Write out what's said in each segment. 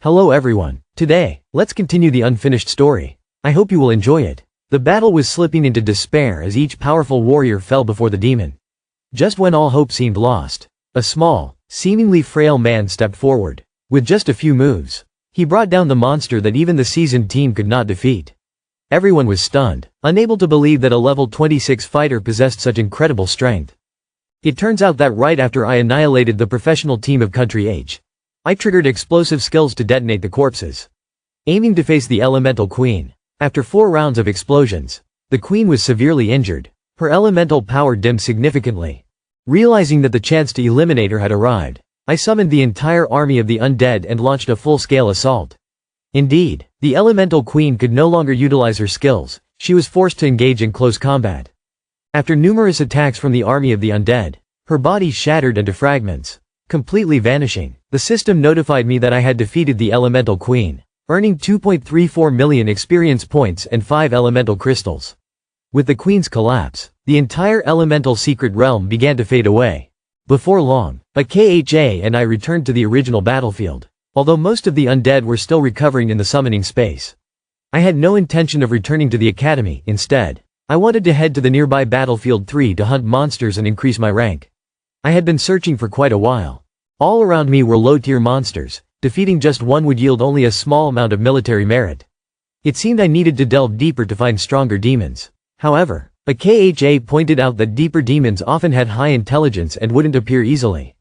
Hello everyone. Today, let's continue the unfinished story. I hope you will enjoy it. The battle was slipping into despair as each powerful warrior fell before the demon. Just when all hope seemed lost, a small, seemingly frail man stepped forward. With just a few moves, he brought down the monster that even the seasoned team could not defeat. Everyone was stunned, unable to believe that a level 26 fighter possessed such incredible strength. It turns out that right after I annihilated the professional team of Country H, I triggered explosive skills to detonate the corpses. Aiming to face the elemental queen. After 4 rounds of explosions, the queen was severely injured. Her elemental power dimmed significantly. Realizing that the chance to eliminate her had arrived, I summoned the entire army of the undead and launched a full-scale assault. Indeed, the elemental queen could no longer utilize her skills. She was forced to engage in close combat. After numerous attacks from the army of the undead, her body shattered into fragments, completely vanishing. The system notified me that I had defeated the elemental queen, earning 2.34 million experience points and 5 elemental crystals. With the queen's collapse, the entire elemental secret realm began to fade away. Before long, a KHA and I returned to the original battlefield, although most of the undead were still recovering in the summoning space. I had no intention of returning to the academy. Instead, I wanted to head to the nearby battlefield 3 to hunt monsters and increase my rank. I had been searching for quite a while. All around me were low-tier monsters. Defeating just one would yield only a small amount of military merit. It seemed I needed to delve deeper to find stronger demons. However, a KHA pointed out that deeper demons often had high intelligence and wouldn't appear easily.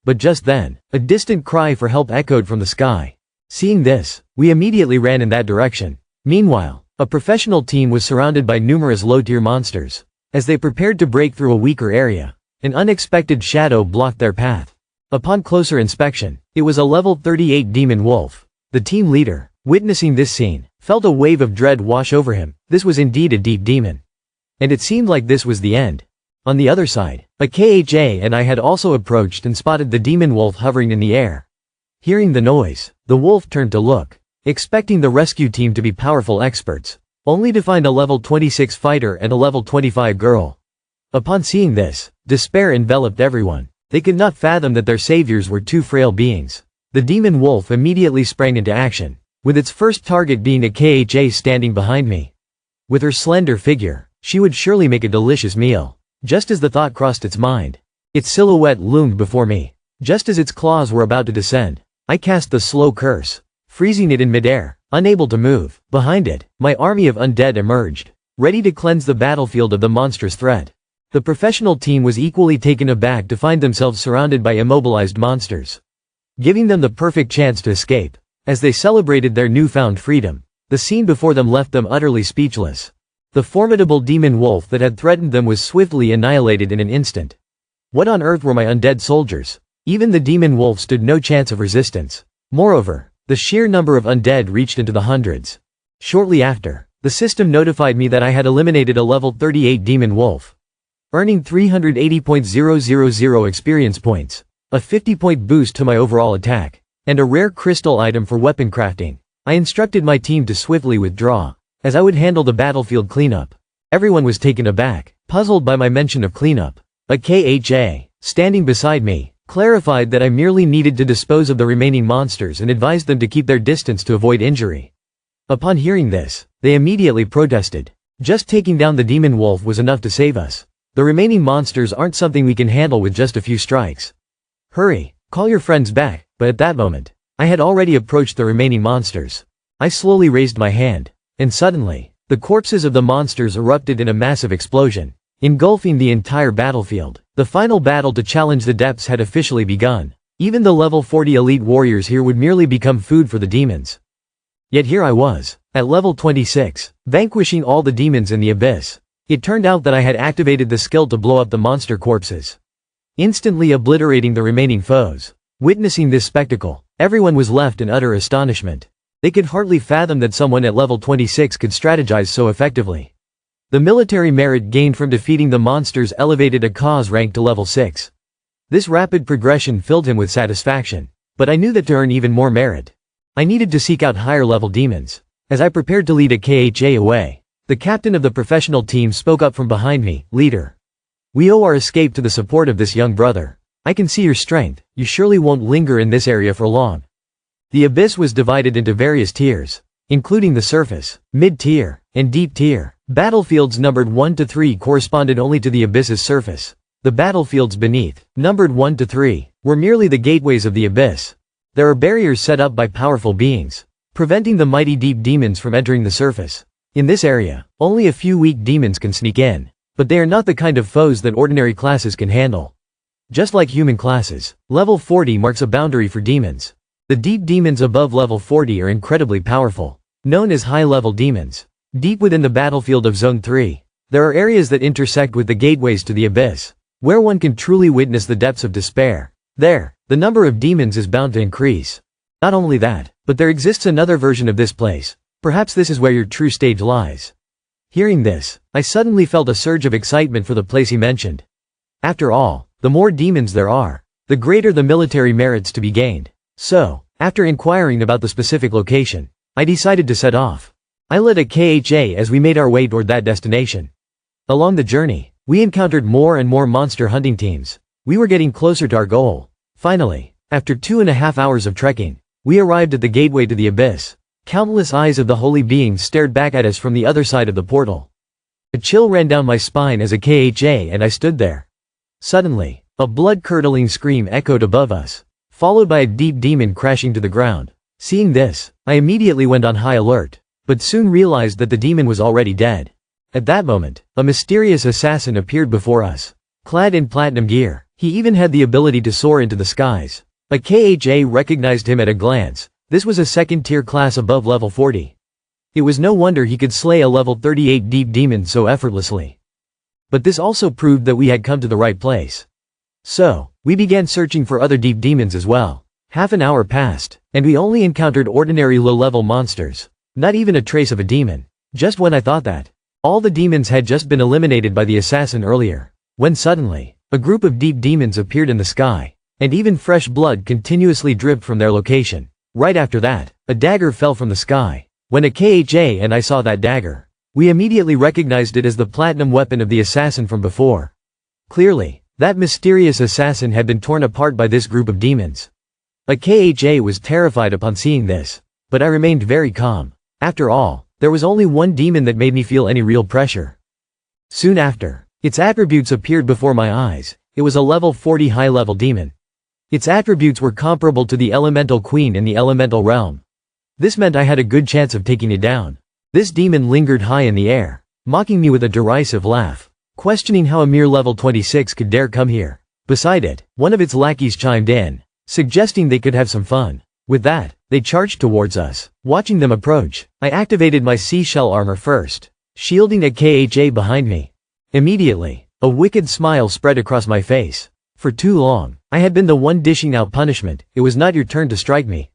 But just then, a distant cry for help echoed from the sky. Seeing this, we immediately ran in that direction. Meanwhile, a professional team was surrounded by numerous low-tier monsters. As they prepared to break through a weaker area, an unexpected shadow blocked their path. Upon closer inspection, it was a level 38 demon wolf. The team leader, witnessing this scene, felt a wave of dread wash over him. This was indeed a deep demon. And it seemed like this was the end. On the other side, a KHA and I had also approached and spotted the demon wolf hovering in the air. Hearing the noise, the wolf turned to look, expecting the rescue team to be powerful experts, only to find a level 26 fighter and a level 25 girl. Upon seeing this, despair enveloped everyone. They could not fathom that their saviors were 2 frail beings. The demon wolf immediately sprang into action, with its first target being a KHA standing behind me. With her slender figure, she would surely make a delicious meal. Just as the thought crossed its mind, its silhouette loomed before me. Just as its claws were about to descend, I cast the slow curse, freezing it in midair, unable to move. Behind it, my army of undead emerged, ready to cleanse the battlefield of the monstrous threat. The professional team was equally taken aback to find themselves surrounded by immobilized monsters, giving them the perfect chance to escape. As they celebrated their newfound freedom, the scene before them left them utterly speechless. The formidable demon wolf that had threatened them was swiftly annihilated in an instant. What on earth were my undead soldiers? Even the demon wolf stood no chance of resistance. Moreover, the sheer number of undead reached into the hundreds. Shortly after, the system notified me that I had eliminated a level 38 demon wolf, earning 380.000 experience points, a 50-point boost to my overall attack, and a rare crystal item for weapon crafting. I instructed my team to swiftly withdraw, as I would handle the battlefield cleanup. Everyone was taken aback, puzzled by my mention of cleanup. A KHA, standing beside me, clarified that I merely needed to dispose of the remaining monsters and advised them to keep their distance to avoid injury. Upon hearing this, they immediately protested. Just taking down the demon wolf was enough to save us. The remaining monsters aren't something we can handle with just a few strikes. Hurry, call your friends back. But at that moment, I had already approached the remaining monsters. I slowly raised my hand, and suddenly, the corpses of the monsters erupted in a massive explosion, engulfing the entire battlefield. The final battle to challenge the depths had officially begun. Even the level 40 elite warriors here would merely become food for the demons. Yet here I was, at level 26, vanquishing all the demons in the abyss. It turned out that I had activated the skill to blow up the monster corpses, instantly obliterating the remaining foes. Witnessing this spectacle, everyone was left in utter astonishment. They could hardly fathom that someone at level 26 could strategize so effectively. The military merit gained from defeating the monsters elevated Aka's rank to level 6. This rapid progression filled him with satisfaction. But I knew that to earn even more merit, I needed to seek out higher level demons. As I prepared to lead a KHA away, the captain of the professional team spoke up from behind me. Leader, we owe our escape to the support of this young brother. I can see your strength. You surely won't linger in this area for long. The abyss was divided into various tiers, including the surface, mid-tier, and deep tier. Battlefields numbered 1 to 3 corresponded only to the abyss's surface. The battlefields beneath, numbered 1 to 3, were merely the gateways of the abyss. There are barriers set up by powerful beings, preventing the mighty deep demons from entering the surface. In this area, only a few weak demons can sneak in, but they are not the kind of foes that ordinary classes can handle. Just like human classes, level 40 marks a boundary for demons. The deep demons above level 40 are incredibly powerful, known as high-level demons. Deep within the battlefield of Zone 3, there are areas that intersect with the gateways to the abyss, where one can truly witness the depths of despair. There, the number of demons is bound to increase. Not only that, but there exists another version of this place. Perhaps this is where your true stage lies. Hearing this, I suddenly felt a surge of excitement for the place he mentioned. After all, the more demons there are, the greater the military merits to be gained. So, after inquiring about the specific location, I decided to set off. I lit a KHA as we made our way toward that destination. Along the journey, we encountered more and more monster hunting teams. We were getting closer to our goal. Finally, after 2.5 hours of trekking, we arrived at the gateway to the abyss. Countless eyes of the holy beings stared back at us from the other side of the portal. A chill ran down my spine as a KHA and I stood there. Suddenly, a blood-curdling scream echoed above us, followed by a deep demon crashing to the ground. Seeing this, I immediately went on high alert, but soon realized that the demon was already dead. At that moment, a mysterious assassin appeared before us. Clad in platinum gear, he even had the ability to soar into the skies. A KHA recognized him at a glance. This was a second-tier class above level 40. It was no wonder he could slay a level 38 deep demon so effortlessly. But this also proved that we had come to the right place. So, we began searching for other deep demons as well. Half an hour passed, and we only encountered ordinary low-level monsters. Not even a trace of a demon. Just when I thought that all the demons had just been eliminated by the assassin earlier, when suddenly, a group of deep demons appeared in the sky, and even fresh blood continuously dripped from their location. Right after that, a dagger fell from the sky. When a KHA and I saw that dagger, we immediately recognized it as the platinum weapon of the assassin from before. Clearly, that mysterious assassin had been torn apart by this group of demons. A KHA was terrified upon seeing this, but I remained very calm. After all, there was only one demon that made me feel any real pressure. Soon after, its attributes appeared before my eyes. It was a level 40 high-level demon. Its attributes were comparable to the Elemental Queen in the Elemental Realm. This meant I had a good chance of taking it down. This demon lingered high in the air, mocking me with a derisive laugh, questioning how a mere level 26 could dare come here. Beside it, one of its lackeys chimed in, suggesting they could have some fun. With that, they charged towards us. Watching them approach, I activated my seashell armor first, shielding a KHA behind me. Immediately, a wicked smile spread across my face. For too long, I had been the one dishing out punishment. It was not your turn to strike me.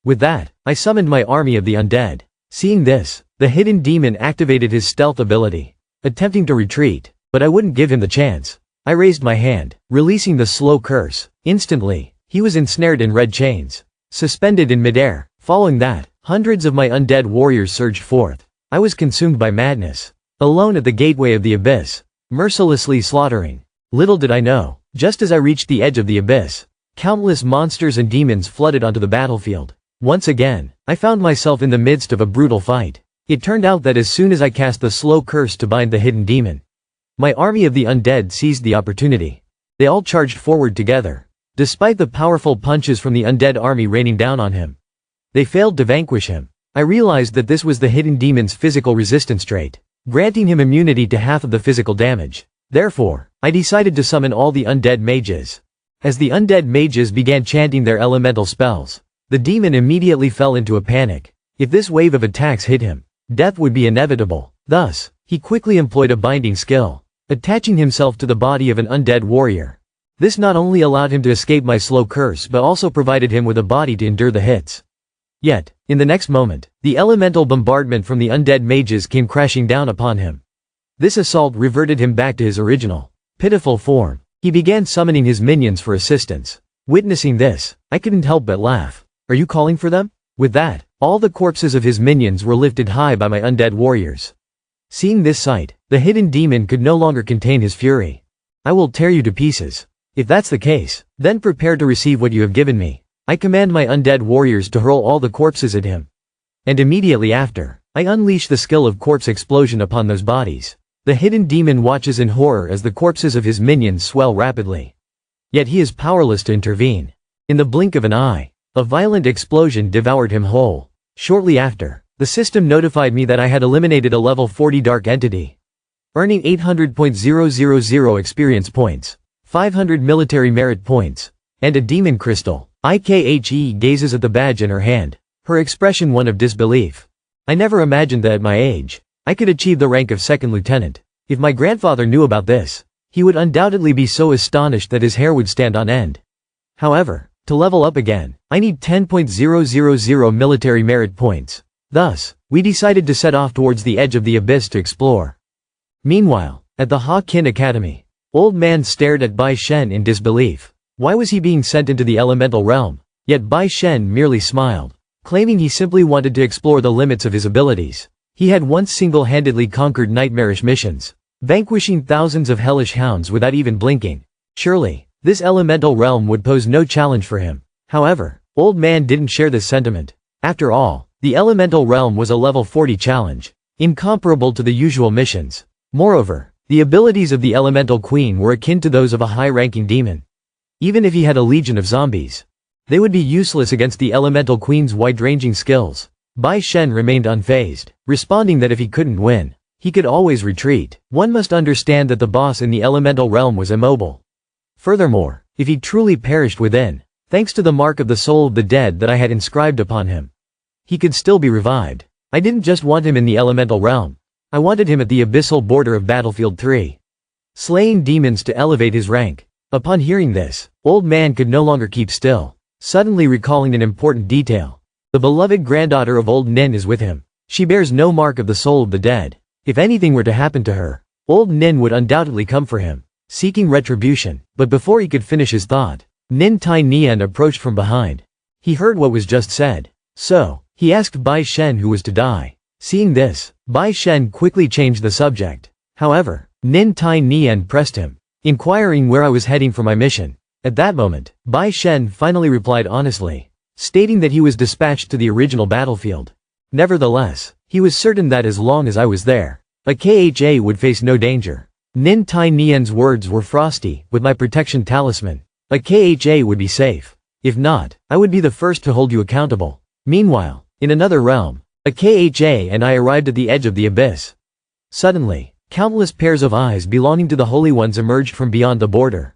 With that, I summoned my army of the undead. Seeing this, the hidden demon activated his stealth ability, attempting to retreat, but I wouldn't give him the chance. I raised my hand, releasing the slow curse. Instantly, he was ensnared in red chains, suspended in midair. Following that, hundreds of my undead warriors surged forth. I was consumed by madness, alone at the gateway of the abyss, mercilessly slaughtering. Little did I know, just as I reached the edge of the abyss, countless monsters and demons flooded onto the battlefield. Once again, I found myself in the midst of a brutal fight. It turned out that as soon as I cast the slow curse to bind the hidden demon, my army of the undead seized the opportunity. They all charged forward together, despite the powerful punches from the undead army raining down on him. They failed to vanquish him. I realized that this was the hidden demon's physical resistance trait, granting him immunity to half of the physical damage. Therefore, I decided to summon all the undead mages. As the undead mages began chanting their elemental spells, the demon immediately fell into a panic. If this wave of attacks hit him, death would be inevitable. Thus, he quickly employed a binding skill, attaching himself to the body of an undead warrior. This not only allowed him to escape my slow curse but also provided him with a body to endure the hits. Yet, in the next moment, the elemental bombardment from the undead mages came crashing down upon him. This assault reverted him back to his original, pitiful form. He began summoning his minions for assistance. Witnessing this, I couldn't help but laugh. Are you calling for them? With that, all the corpses of his minions were lifted high by my undead warriors. Seeing this sight, the hidden demon could no longer contain his fury. I will tear you to pieces. If that's the case, then prepare to receive what you have given me. I command my undead warriors to hurl all the corpses at him. And immediately after, I unleash the skill of corpse explosion upon those bodies. The hidden demon watches in horror as the corpses of his minions swell rapidly. Yet he is powerless to intervene. In the blink of an eye, a violent explosion devoured him whole. Shortly after, the system notified me that I had eliminated a level 40 dark entity, earning 800.000 experience points, 500 military merit points, and a demon crystal. IKHE gazes at the badge in her hand, her expression one of disbelief. I never imagined that at my age, I could achieve the rank of second lieutenant. If my grandfather knew about this, he would undoubtedly be so astonished that his hair would stand on end. However, to level up again, I need 10.000 military merit points. Thus, we decided to set off towards the edge of the abyss to explore. Meanwhile, at the Ha Kin Academy, Old Man stared at Bai Shen in disbelief. Why was he being sent into the elemental realm? Yet Bai Shen merely smiled, claiming he simply wanted to explore the limits of his abilities. He had once single-handedly conquered nightmarish missions, vanquishing thousands of hellish hounds without even blinking. Surely, this elemental realm would pose no challenge for him. However, Old Man didn't share this sentiment. After all, the elemental realm was a level 40 challenge, incomparable to the usual missions. Moreover, the abilities of the elemental queen were akin to those of a high-ranking demon. Even if he had a legion of zombies, they would be useless against the elemental queen's wide-ranging skills. Bai Shen remained unfazed, responding that if he couldn't win, he could always retreat. One must understand that the boss in the elemental realm was immobile. Furthermore, if he truly perished within, thanks to the mark of the soul of the dead that I had inscribed upon him, he could still be revived. I didn't just want him in the elemental realm. I wanted him at the abyssal border of Battlefield 3. Slaying demons to elevate his rank. Upon hearing this, Old Man could no longer keep still, suddenly recalling an important detail. The beloved granddaughter of Old Nin is with him. She bears no mark of the soul of the dead. If anything were to happen to her, Old Nin would undoubtedly come for him, seeking retribution. But before he could finish his thought, Nin Tai Nian approached from behind. He heard what was just said. So, he asked Bai Shen who was to die. Seeing this, Bai Shen quickly changed the subject. However, Nin Tai Nian pressed him, inquiring where I was heading for my mission. At that moment, Bai Shen finally replied honestly, stating that he was dispatched to the original battlefield. Nevertheless, he was certain that as long as I was there, a KHA would face no danger. Nin Tai Nian's words were frosty. With my protection talisman, a KHA would be safe. If not, I would be the first to hold you accountable. Meanwhile, in another realm, a KHA and I arrived at the edge of the abyss. Suddenly, countless pairs of eyes belonging to the Holy Ones emerged from beyond the border.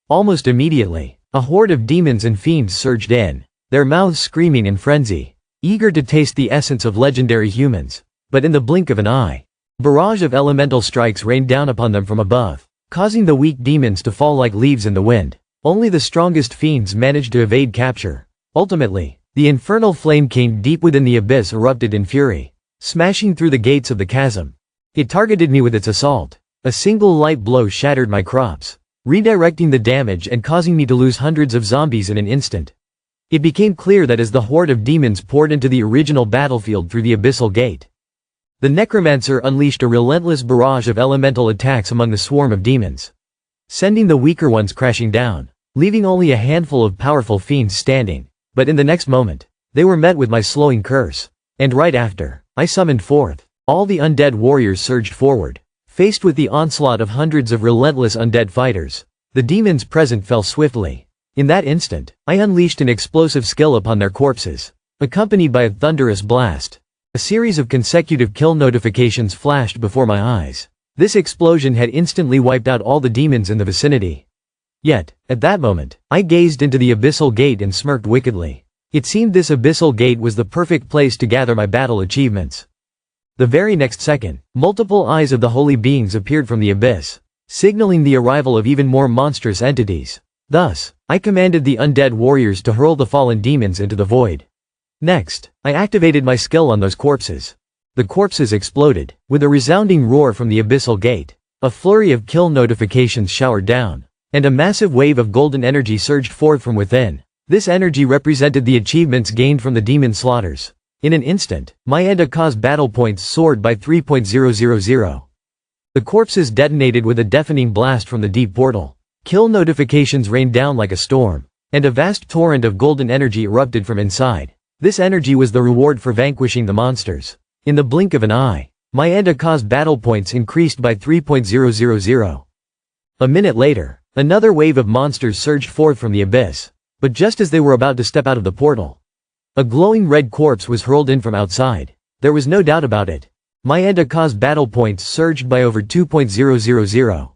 Almost immediately, a horde of demons and fiends surged in, their mouths screaming in frenzy, eager to taste the essence of legendary humans. But in the blink of an eye, a barrage of elemental strikes rained down upon them from above, causing the weak demons to fall like leaves in the wind. Only the strongest fiends managed to evade capture. Ultimately, the infernal flame king deep within the abyss erupted in fury, smashing through the gates of the chasm. It targeted me with its assault. A single light blow shattered my crops, redirecting the damage and causing me to lose hundreds of zombies in an instant. It became clear that as the horde of demons poured into the original battlefield through the abyssal gate, the Necromancer unleashed a relentless barrage of elemental attacks among the swarm of demons, sending the weaker ones crashing down, leaving only a handful of powerful fiends standing. But in the next moment, they were met with my slowing curse. And right after, I summoned forth. All the undead warriors surged forward, faced with the onslaught of hundreds of relentless undead fighters. The demons present fell swiftly. In that instant, I unleashed an explosive skill upon their corpses, accompanied by a thunderous blast. A series of consecutive kill notifications flashed before my eyes. This explosion had instantly wiped out all the demons in the vicinity. Yet, at that moment, I gazed into the abyssal gate and smirked wickedly. It seemed this abyssal gate was the perfect place to gather my battle achievements. The very next second, multiple eyes of the holy beings appeared from the abyss, signaling the arrival of even more monstrous entities. Thus, I commanded the undead warriors to hurl the fallen demons into the void. Next, I activated my skill on those corpses. The corpses exploded, with a resounding roar from the abyssal gate. A flurry of kill notifications showered down, and a massive wave of golden energy surged forth from within. This energy represented the achievements gained from the demon slaughters. In an instant, my Enda-Ka's battle points soared by 3.000. The corpses detonated with a deafening blast from the deep portal. Kill notifications rained down like a storm, and a vast torrent of golden energy erupted from inside. This energy was the reward for vanquishing the monsters. In the blink of an eye, my and Aka's battle points increased by 3.000. A minute later, another wave of monsters surged forth from the abyss. But just as they were about to step out of the portal, a glowing red corpse was hurled in from outside. There was no doubt about it. My and Aka's battle points surged by over 2.000.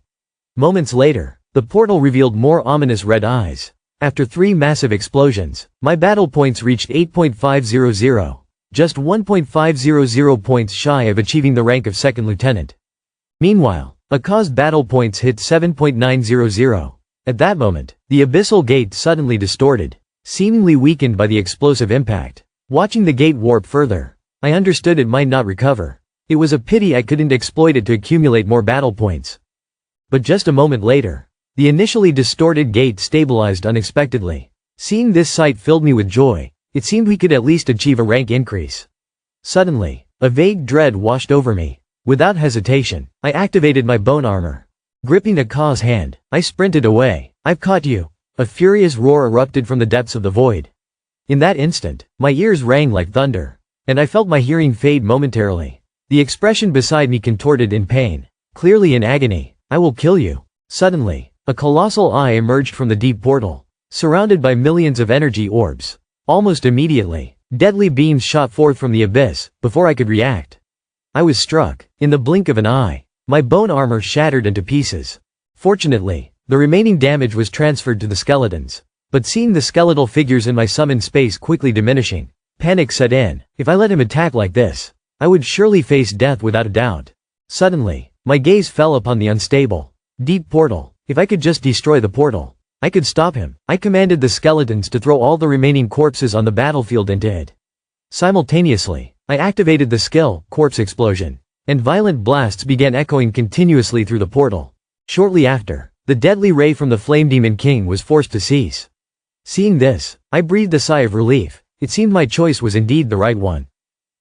Moments later, the portal revealed more ominous red eyes. After 3 massive explosions, my battle points reached 8.500, just 1.500 points shy of achieving the rank of second lieutenant. Meanwhile, Aka's battle points hit 7.900. At that moment, the abyssal gate suddenly distorted, seemingly weakened by the explosive impact. Watching the gate warp further, I understood it might not recover. It was a pity I couldn't exploit it to accumulate more battle points. But just a moment later, the initially distorted gate stabilized unexpectedly. Seeing this sight filled me with joy. It seemed we could at least achieve a rank increase. Suddenly, a vague dread washed over me. Without hesitation, I activated my bone armor. Gripping Aka's hand, I sprinted away. "I've caught you!" A furious roar erupted from the depths of the void. In that instant, my ears rang like thunder, and I felt my hearing fade momentarily. The expression beside me contorted in pain, clearly in agony. "I will kill you." Suddenly, a colossal eye emerged from the deep portal, surrounded by millions of energy orbs. Almost immediately, deadly beams shot forth from the abyss. Before I could react, I was struck. In the blink of an eye, my bone armor shattered into pieces. Fortunately, the remaining damage was transferred to the skeletons. But seeing the skeletal figures in my summoned space quickly diminishing, panic set in. If I let him attack like this, I would surely face death without a doubt. Suddenly, my gaze fell upon the unstable, deep portal. If I could just destroy the portal, I could stop him. I commanded the skeletons to throw all the remaining corpses on the battlefield into it. Simultaneously, I activated the skill, Corpse Explosion, and violent blasts began echoing continuously through the portal. Shortly after, the deadly ray from the Flame Demon King was forced to cease. Seeing this, I breathed a sigh of relief. It seemed my choice was indeed the right one.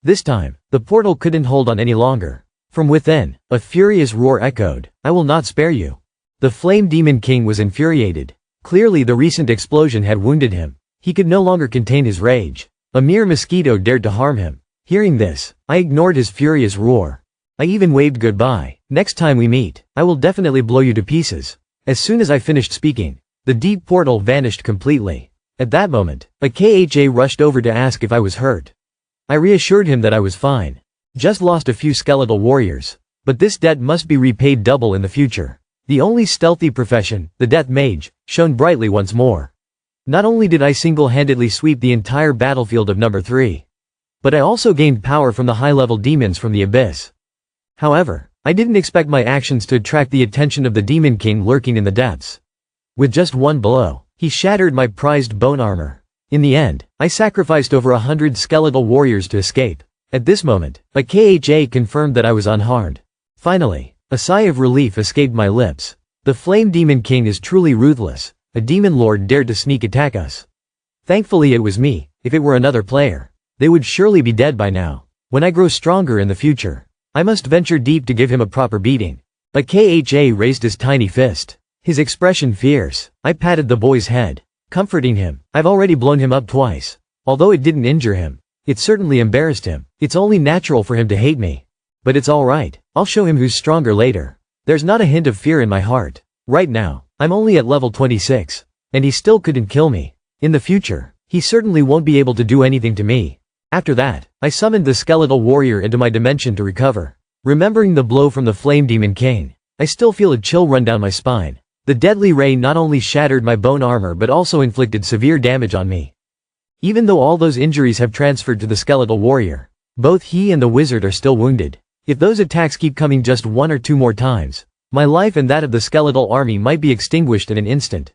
This time, the portal couldn't hold on any longer. From within, a furious roar echoed, "I will not spare you." The Flame Demon King was infuriated. Clearly the recent explosion had wounded him. He could no longer contain his rage. A mere mosquito dared to harm him. Hearing this, I ignored his furious roar. I even waved goodbye. "Next time we meet, I will definitely blow you to pieces." As soon as I finished speaking, the deep portal vanished completely. At that moment, a KHA rushed over to ask if I was hurt. I reassured him that I was fine. Just lost a few skeletal warriors. But this debt must be repaid double in the future. The only stealthy profession, the Death Mage, shone brightly once more. Not only did I single-handedly sweep the entire battlefield of number 3, but I also gained power from the high-level demons from the abyss. However, I didn't expect my actions to attract the attention of the Demon King lurking in the depths. With just one blow, he shattered my prized bone armor. In the end, I sacrificed over 100 skeletal warriors to escape. At this moment, a KHA confirmed that I was unharmed. Finally, a sigh of relief escaped my lips. The Flame Demon King is truly ruthless. A demon lord dared to sneak attack us. Thankfully it was me. If it were another player, they would surely be dead by now. When I grow stronger in the future, I must venture deep to give him a proper beating. A KHA raised his tiny fist, his expression fierce. I patted the boy's head, comforting him. "I've already blown him up twice. Although it didn't injure him, it certainly embarrassed him. It's only natural for him to hate me. But it's alright, I'll show him who's stronger later." There's not a hint of fear in my heart. Right now, I'm only at level 26, and he still couldn't kill me. In the future, he certainly won't be able to do anything to me. After that, I summoned the skeletal warrior into my dimension to recover. Remembering the blow from the Flame Demon King, I still feel a chill run down my spine. The deadly ray not only shattered my bone armor but also inflicted severe damage on me. Even though all those injuries have transferred to the skeletal warrior, both he and the wizard are still wounded. If those attacks keep coming just 1 or 2 more times, my life and that of the skeletal army might be extinguished in an instant.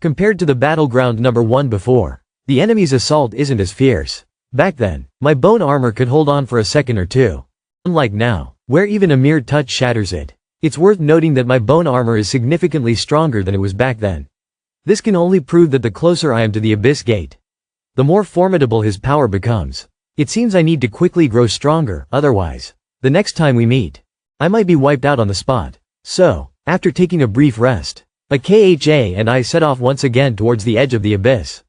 Compared to the battleground number 1 before, the enemy's assault isn't as fierce. Back then, my bone armor could hold on for a second or two. Unlike now, where even a mere touch shatters it. It's worth noting that my bone armor is significantly stronger than it was back then. This can only prove that the closer I am to the Abyss Gate, the more formidable his power becomes. It seems I need to quickly grow stronger, otherwise, the next time we meet, I might be wiped out on the spot. So, after taking a brief rest, Akha and I set off once again towards the edge of the abyss.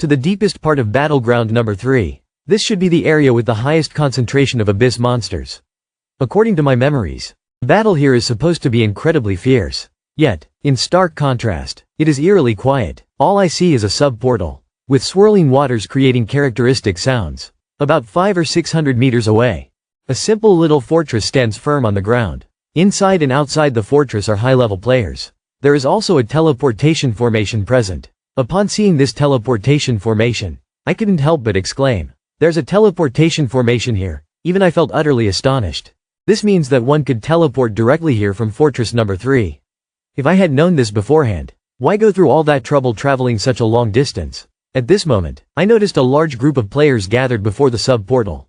To the deepest part of battleground number 3. This should be the area with the highest concentration of abyss monsters. According to my memories, the battle here is supposed to be incredibly fierce. Yet, in stark contrast, it is eerily quiet. All I see is a sub-portal, with swirling waters creating characteristic sounds. About 500 or 600 meters away, a simple little fortress stands firm on the ground. Inside and outside the fortress are high-level players. There is also a teleportation formation present. Upon seeing this teleportation formation, I couldn't help but exclaim, "There's a teleportation formation here." Even I felt utterly astonished. This means that one could teleport directly here from fortress number 3. If I had known this beforehand, why go through all that trouble traveling such a long distance? At this moment, I noticed a large group of players gathered before the sub-portal.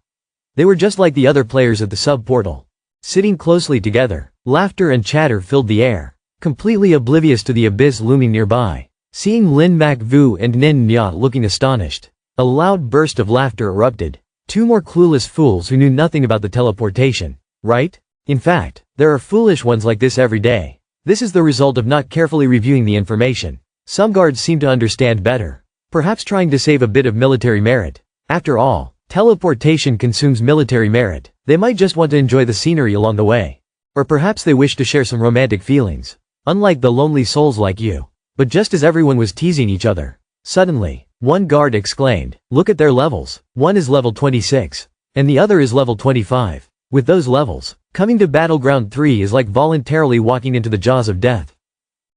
They were just like the other players at the sub-portal. Sitting closely together, laughter and chatter filled the air, completely oblivious to the abyss looming nearby. Seeing Lin Moyu and Nin Nya looking astonished, a loud burst of laughter erupted. Two more clueless fools who knew nothing about the teleportation, right? In fact, there are foolish ones like this every day. This is the result of not carefully reviewing the information. Some guards seem to understand better, perhaps trying to save a bit of military merit. After all, teleportation consumes military merit. They might just want to enjoy the scenery along the way. Or perhaps they wish to share some romantic feelings, unlike the lonely souls like you. But just as everyone was teasing each other, suddenly, one guard exclaimed, "Look at their levels. One is level 26, and the other is level 25. With those levels, coming to Battleground 3 is like voluntarily walking into the jaws of death."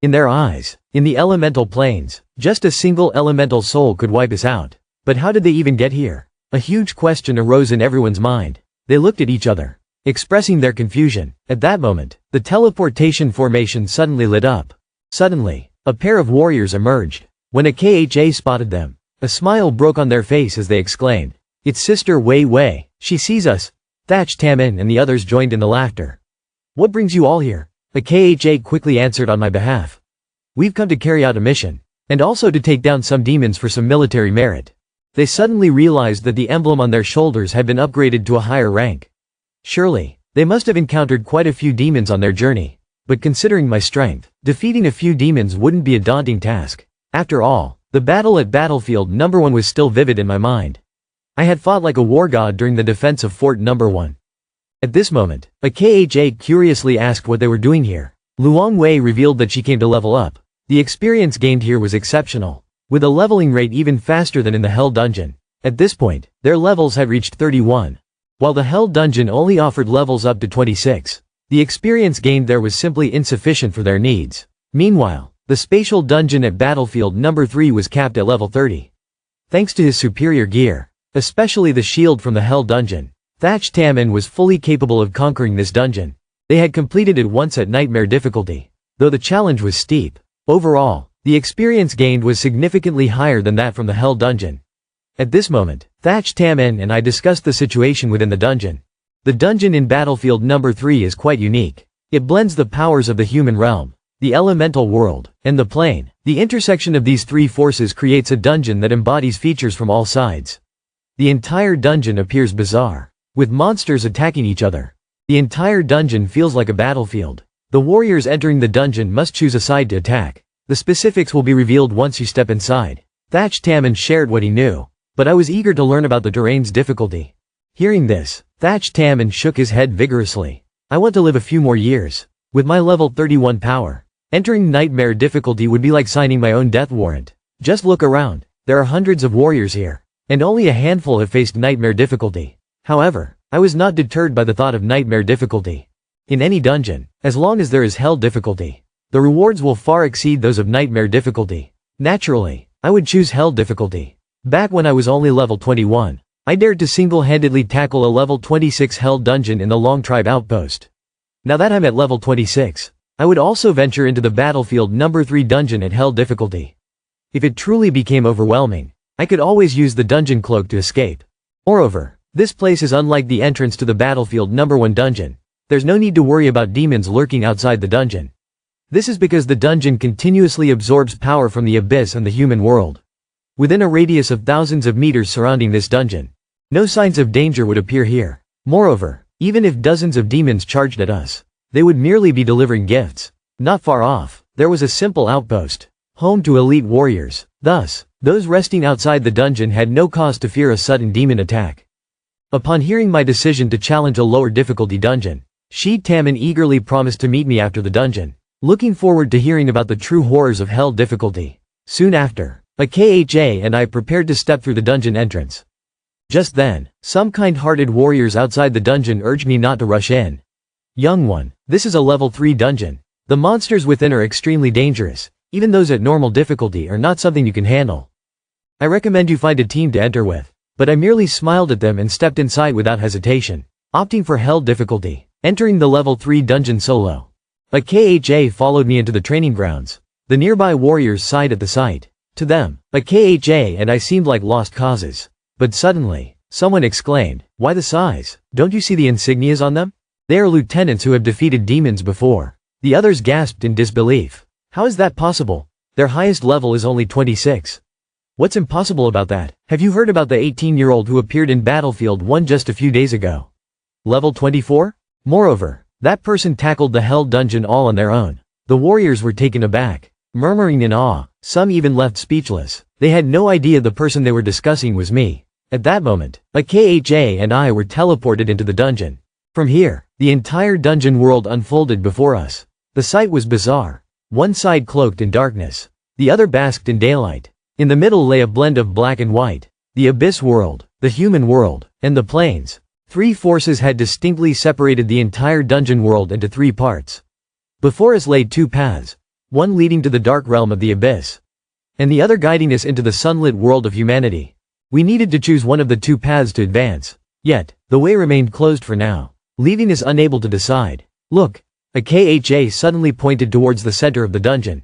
In their eyes, in the elemental planes, just a single elemental soul could wipe us out. But how did they even get here? A huge question arose in everyone's mind. They looked at each other, expressing their confusion. At that moment, the teleportation formation suddenly lit up. Suddenly, a pair of warriors emerged. When Akha spotted them, a smile broke on their face as they exclaimed, "It's Sister Wei Wei, she sees us." Thatch Tamin and the others joined in the laughter. "What brings you all here?" Akha quickly answered on my behalf. "We've come to carry out a mission, and also to take down some demons for some military merit." They suddenly realized that the emblem on their shoulders had been upgraded to a higher rank. Surely, they must have encountered quite a few demons on their journey. But considering my strength, defeating a few demons wouldn't be a daunting task. After all, the battle at battlefield number 1 was still vivid in my mind. I had fought like a war god during the defense of fort number 1. At this moment, Akha curiously asked what they were doing here. Luong Wei revealed that she came to level up. The experience gained here was exceptional, with a leveling rate even faster than in the Hell Dungeon. At this point, their levels had reached 31. While the Hell Dungeon only offered levels up to 26. The experience gained there was simply insufficient for their needs. Meanwhile, the spatial dungeon at battlefield number 3 was capped at level 30. Thanks to his superior gear, especially the shield from the Hell Dungeon, Thatch Tamin was fully capable of conquering this dungeon. They had completed it once at nightmare difficulty, though the challenge was steep. Overall, the experience gained was significantly higher than that from the Hell Dungeon. At this moment, Thatch Tamin and I discussed the situation within the dungeon. The dungeon in battlefield number 3 is quite unique. It blends the powers of the human realm, the elemental world, and the plane. The intersection of these three forces creates a dungeon that embodies features from all sides. The entire dungeon appears bizarre, with monsters attacking each other. The entire dungeon feels like a battlefield. The warriors entering the dungeon must choose a side to attack. The specifics will be revealed once you step inside. Thatch Tamin shared what he knew, but I was eager to learn about the terrain's difficulty. Hearing this, Thatch Tamin shook his head vigorously. "I want to live a few more years. With my level 31 power, entering nightmare difficulty would be like signing my own death warrant. Just look around, there are hundreds of warriors here, and only a handful have faced nightmare difficulty." However, I was not deterred by the thought of nightmare difficulty. In any dungeon, as long as there is hell difficulty, the rewards will far exceed those of nightmare difficulty. Naturally, I would choose hell difficulty. Back when I was only level 21, I dared to single-handedly tackle a level 26 hell dungeon in the Long Tribe outpost. Now that I'm at level 26, I would also venture into the battlefield number 3 dungeon at hell difficulty. If it truly became overwhelming, I could always use the dungeon cloak to escape. Moreover, this place is unlike the entrance to the battlefield number 1 dungeon. There's no need to worry about demons lurking outside the dungeon. This is because the dungeon continuously absorbs power from the abyss and the human world. Within a radius of thousands of meters surrounding this dungeon, no signs of danger would appear here. Moreover, even if dozens of demons charged at us, they would merely be delivering gifts. Not far off, There was a simple outpost, home to elite warriors. Thus, those resting outside the dungeon had no cause to fear a sudden demon attack. Upon hearing my decision to challenge a lower difficulty dungeon, Shi Taman eagerly promised to meet me after the dungeon, looking forward to hearing about the true horrors of hell difficulty. Soon after, Akha and I prepared to step through the dungeon entrance. Just then, some kind-hearted warriors outside the dungeon urged me not to rush in. "Young one, this is a level 3 dungeon. The monsters within are extremely dangerous. Even those at normal difficulty are not something you can handle. I recommend you find a team to enter with." But I merely smiled at them and stepped inside without hesitation, opting for hell difficulty, entering the level 3 dungeon solo. Akha followed me into the training grounds. The nearby warriors sighed at the sight. To them, Akha and I seemed like lost causes. But suddenly, someone exclaimed, "Why the sighs? Don't you see the insignias on them? They are lieutenants who have defeated demons before." The others gasped in disbelief. "How is that possible? Their highest level is only 26. What's impossible about that? Have you heard about the 18-year-old who appeared in Battlefield 1 just a few days ago? Level 24? Moreover, that person tackled the hell dungeon all on their own." The warriors were taken aback, murmuring in awe. Some even left speechless. They had no idea the person they were discussing was me. At that moment, Akha and I were teleported into the dungeon. From here, the entire dungeon world unfolded before us. The sight was bizarre. One side cloaked in darkness, the other basked in daylight. In the middle lay a blend of black and white, the abyss world, the human world, and the plains. Three forces had distinctly separated the entire dungeon world into 3 parts. Before us lay 2 paths, one leading to the dark realm of the abyss, and the other guiding us into the sunlit world of humanity. We needed to choose one of the 2 paths to advance. Yet, the way remained closed for now, leaving us unable to decide. "Look," Akha suddenly pointed towards the center of the dungeon,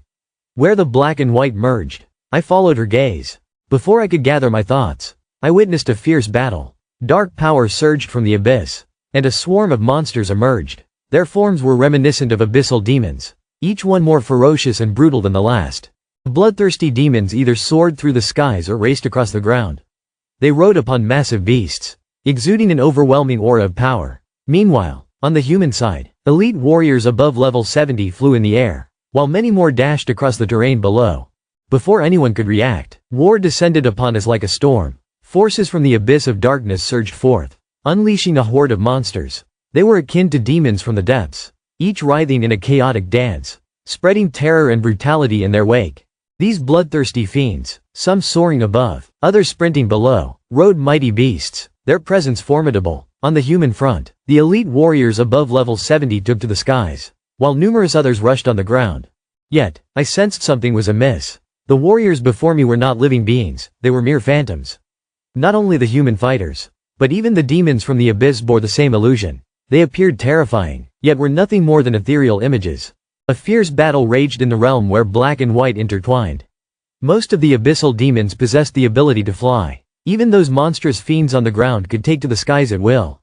where the black and white merged. I followed her gaze. Before I could gather my thoughts, I witnessed a fierce battle. Dark power surged from the abyss, and a swarm of monsters emerged. Their forms were reminiscent of abyssal demons, each one more ferocious and brutal than the last. The bloodthirsty demons either soared through the skies or raced across the ground. They rode upon massive beasts, exuding an overwhelming aura of power. Meanwhile, on the human side, elite warriors above level 70 flew in the air, while many more dashed across the terrain below. Before anyone could react, war descended upon us like a storm. Forces from the abyss of darkness surged forth, unleashing a horde of monsters. They were akin to demons from the depths, each writhing in a chaotic dance, spreading terror and brutality in their wake. These bloodthirsty fiends, some soaring above, others sprinting below, rode mighty beasts, their presence formidable. On the human front, the elite warriors above level 70 took to the skies, while numerous others rushed on the ground. Yet, I sensed something was amiss. The warriors before me were not living beings, they were mere phantoms. Not only the human fighters, but even the demons from the abyss bore the same illusion. They appeared terrifying, yet were nothing more than ethereal images. A fierce battle raged in the realm where black and white intertwined. Most of the abyssal demons possessed the ability to fly. Even those monstrous fiends on the ground could take to the skies at will.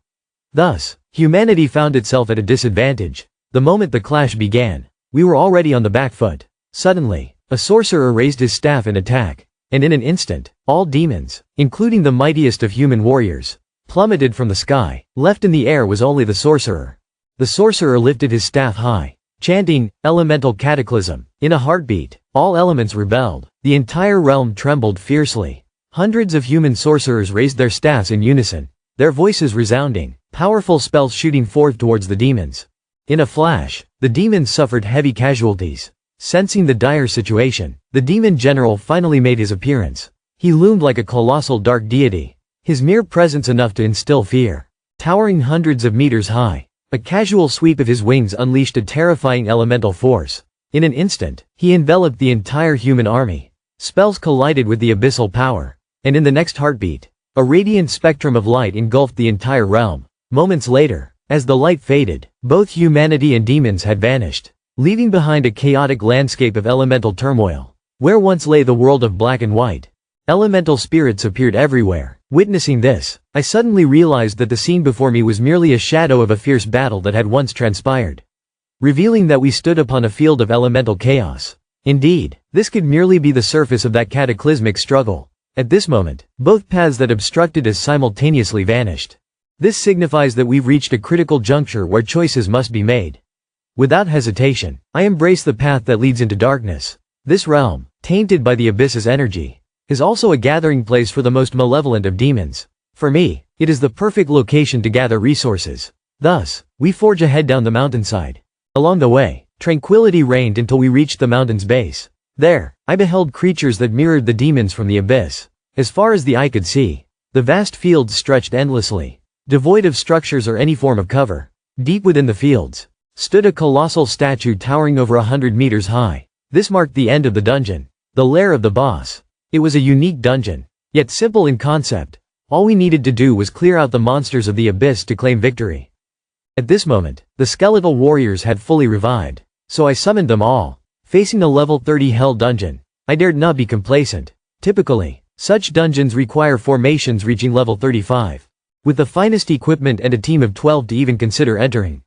Thus, humanity found itself at a disadvantage. The moment the clash began, we were already on the back foot. Suddenly, a sorcerer raised his staff in attack, and in an instant, all demons, including the mightiest of human warriors, plummeted from the sky. Left in the air was only the sorcerer. The sorcerer lifted his staff high, chanting, "Elemental Cataclysm." In a heartbeat, all elements rebelled. The entire realm trembled fiercely. Hundreds of human sorcerers raised their staffs in unison, their voices resounding, powerful spells shooting forth towards the demons. In a flash, the demons suffered heavy casualties. Sensing the dire situation, the demon general finally made his appearance. He loomed like a colossal dark deity, his mere presence enough to instill fear. Towering hundreds of meters high, a casual sweep of his wings unleashed a terrifying elemental force. In an instant, he enveloped the entire human army. Spells collided with the abyssal power, and in the next heartbeat, a radiant spectrum of light engulfed the entire realm. Moments later, as the light faded, both humanity and demons had vanished, leaving behind a chaotic landscape of elemental turmoil. Where once lay the world of black and white, elemental spirits appeared everywhere. Witnessing this, I suddenly realized that the scene before me was merely a shadow of a fierce battle that had once transpired, revealing that we stood upon a field of elemental chaos. Indeed, this could merely be the surface of that cataclysmic struggle. At this moment, both paths that obstructed us simultaneously vanished. This signifies that we've reached a critical juncture where choices must be made. Without hesitation, I embrace the path that leads into darkness. This realm, tainted by the abyss's energy, is also a gathering place for the most malevolent of demons. For me, it is the perfect location to gather resources. Thus, we forge ahead down the mountainside. Along the way, tranquility reigned until we reached the mountain's base. There, I beheld creatures that mirrored the demons from the abyss. As far as the eye could see, the vast fields stretched endlessly, devoid of structures or any form of cover. Deep within the fields, stood a colossal statue towering over 100 meters high. This marked the end of the dungeon, the lair of the boss. It was a unique dungeon, yet simple in concept. All we needed to do was clear out the monsters of the abyss to claim victory. At this moment, the skeletal warriors had fully revived, so I summoned them all. Facing the level 30 hell dungeon, I dared not be complacent. Typically, such dungeons require formations reaching level 35, with the finest equipment and a team of 12 to even consider entering.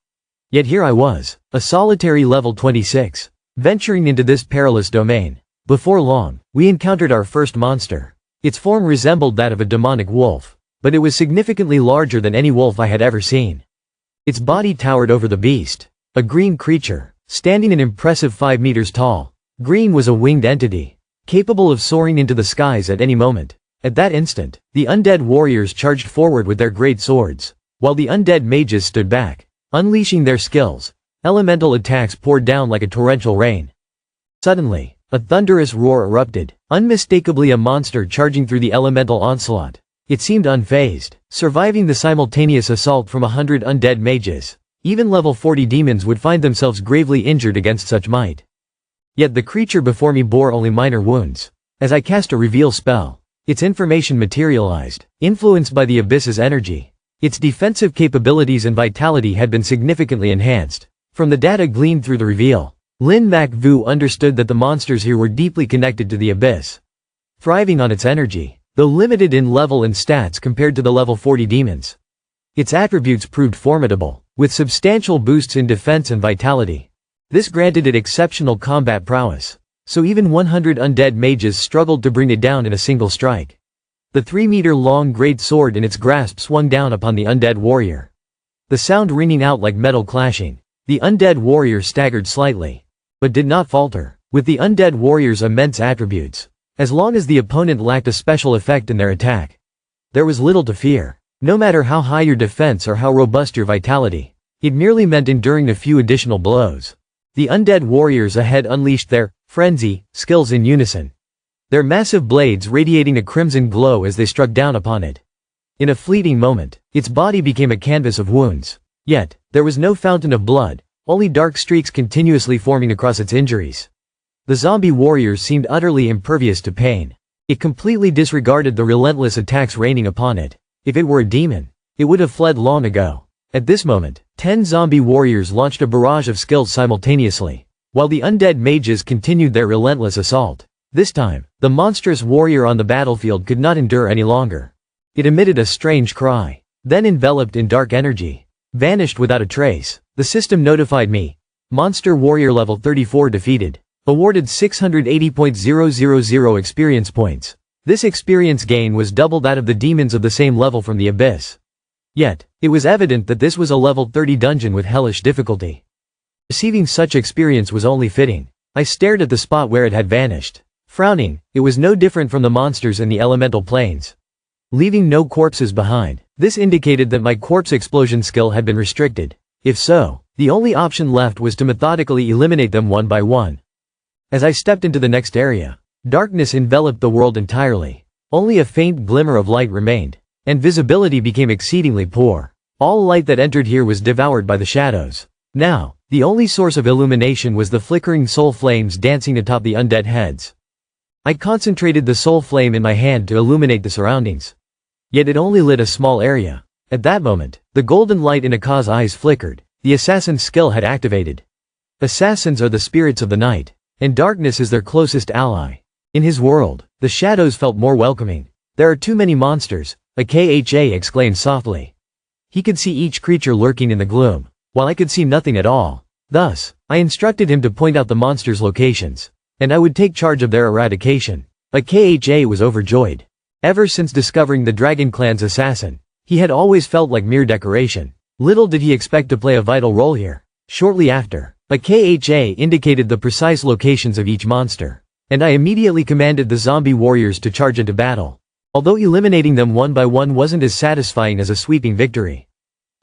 Yet here I was, a solitary level 26, venturing into this perilous domain. Before long, we encountered our first monster. Its form resembled that of a demonic wolf, but it was significantly larger than any wolf I had ever seen. Its body towered over the beast, a green creature, standing an impressive 5 meters tall. Green was a winged entity, capable of soaring into the skies at any moment. At that instant, the undead warriors charged forward with their great swords, while the undead mages stood back, unleashing their skills. Elemental attacks poured down like a torrential rain. Suddenly, a thunderous roar erupted, unmistakably a monster charging through the elemental onslaught. It seemed unfazed, surviving the simultaneous assault from 100 undead mages. Even level 40 demons would find themselves gravely injured against such might. Yet the creature before me bore only minor wounds. As I cast a reveal spell, its information materialized, influenced by the abyss's energy. Its defensive capabilities and vitality had been significantly enhanced. From the data gleaned through the reveal, Lin Moyu understood that the monsters here were deeply connected to the abyss, thriving on its energy, though limited in level and stats compared to the level 40 demons. Its attributes proved formidable, with substantial boosts in defense and vitality. This granted it exceptional combat prowess, so even 100 undead mages struggled to bring it down in a single strike. The 3-meter-long great sword in its grasp swung down upon the undead warrior, the sound ringing out like metal clashing. The undead warrior staggered slightly, but did not falter. With the undead warrior's immense attributes, as long as the opponent lacked a special effect in their attack, there was little to fear. No matter how high your defense or how robust your vitality, it merely meant enduring a few additional blows. The undead warriors ahead unleashed their frenzy skills in unison, their massive blades radiating a crimson glow as they struck down upon it. In a fleeting moment, its body became a canvas of wounds. Yet, there was no fountain of blood, only dark streaks continuously forming across its injuries. The zombie warriors seemed utterly impervious to pain. It completely disregarded the relentless attacks raining upon it. If it were a demon, it would have fled long ago. At this moment, 10 zombie warriors launched a barrage of skills simultaneously, while the undead mages continued their relentless assault. This time, the monstrous warrior on the battlefield could not endure any longer. It emitted a strange cry, then enveloped in dark energy, vanished without a trace. The system notified me. Monster warrior level 34 defeated. Awarded 680.000 experience points. This experience gain was double that of the demons of the same level from the abyss. Yet, it was evident that this was a level 30 dungeon with hellish difficulty. Receiving such experience was only fitting. I stared at the spot where it had vanished. Frowning, it was no different from the monsters in the elemental planes, leaving no corpses behind. This indicated that my corpse explosion skill had been restricted. If so, the only option left was to methodically eliminate them one by one. As I stepped into the next area, darkness enveloped the world entirely. Only a faint glimmer of light remained, and visibility became exceedingly poor. All light that entered here was devoured by the shadows. Now, the only source of illumination was the flickering soul flames dancing atop the undead heads. I concentrated the soul flame in my hand to illuminate the surroundings. Yet it only lit a small area. At that moment, the golden light in Aka's eyes flickered. The assassin's skill had activated. Assassins are the spirits of the night, and darkness is their closest ally. In his world, the shadows felt more welcoming. There are too many monsters, Akha exclaimed softly. He could see each creature lurking in the gloom, while I could see nothing at all. Thus, I instructed him to point out the monsters' locations, and I would take charge of their eradication. Akha was overjoyed. Ever since discovering the Dragon Clan's assassin, he had always felt like mere decoration. Little did he expect to play a vital role here. Shortly after, A KHA indicated the precise locations of each monster, and I immediately commanded the zombie warriors to charge into battle. Although eliminating them one by one wasn't as satisfying as a sweeping victory,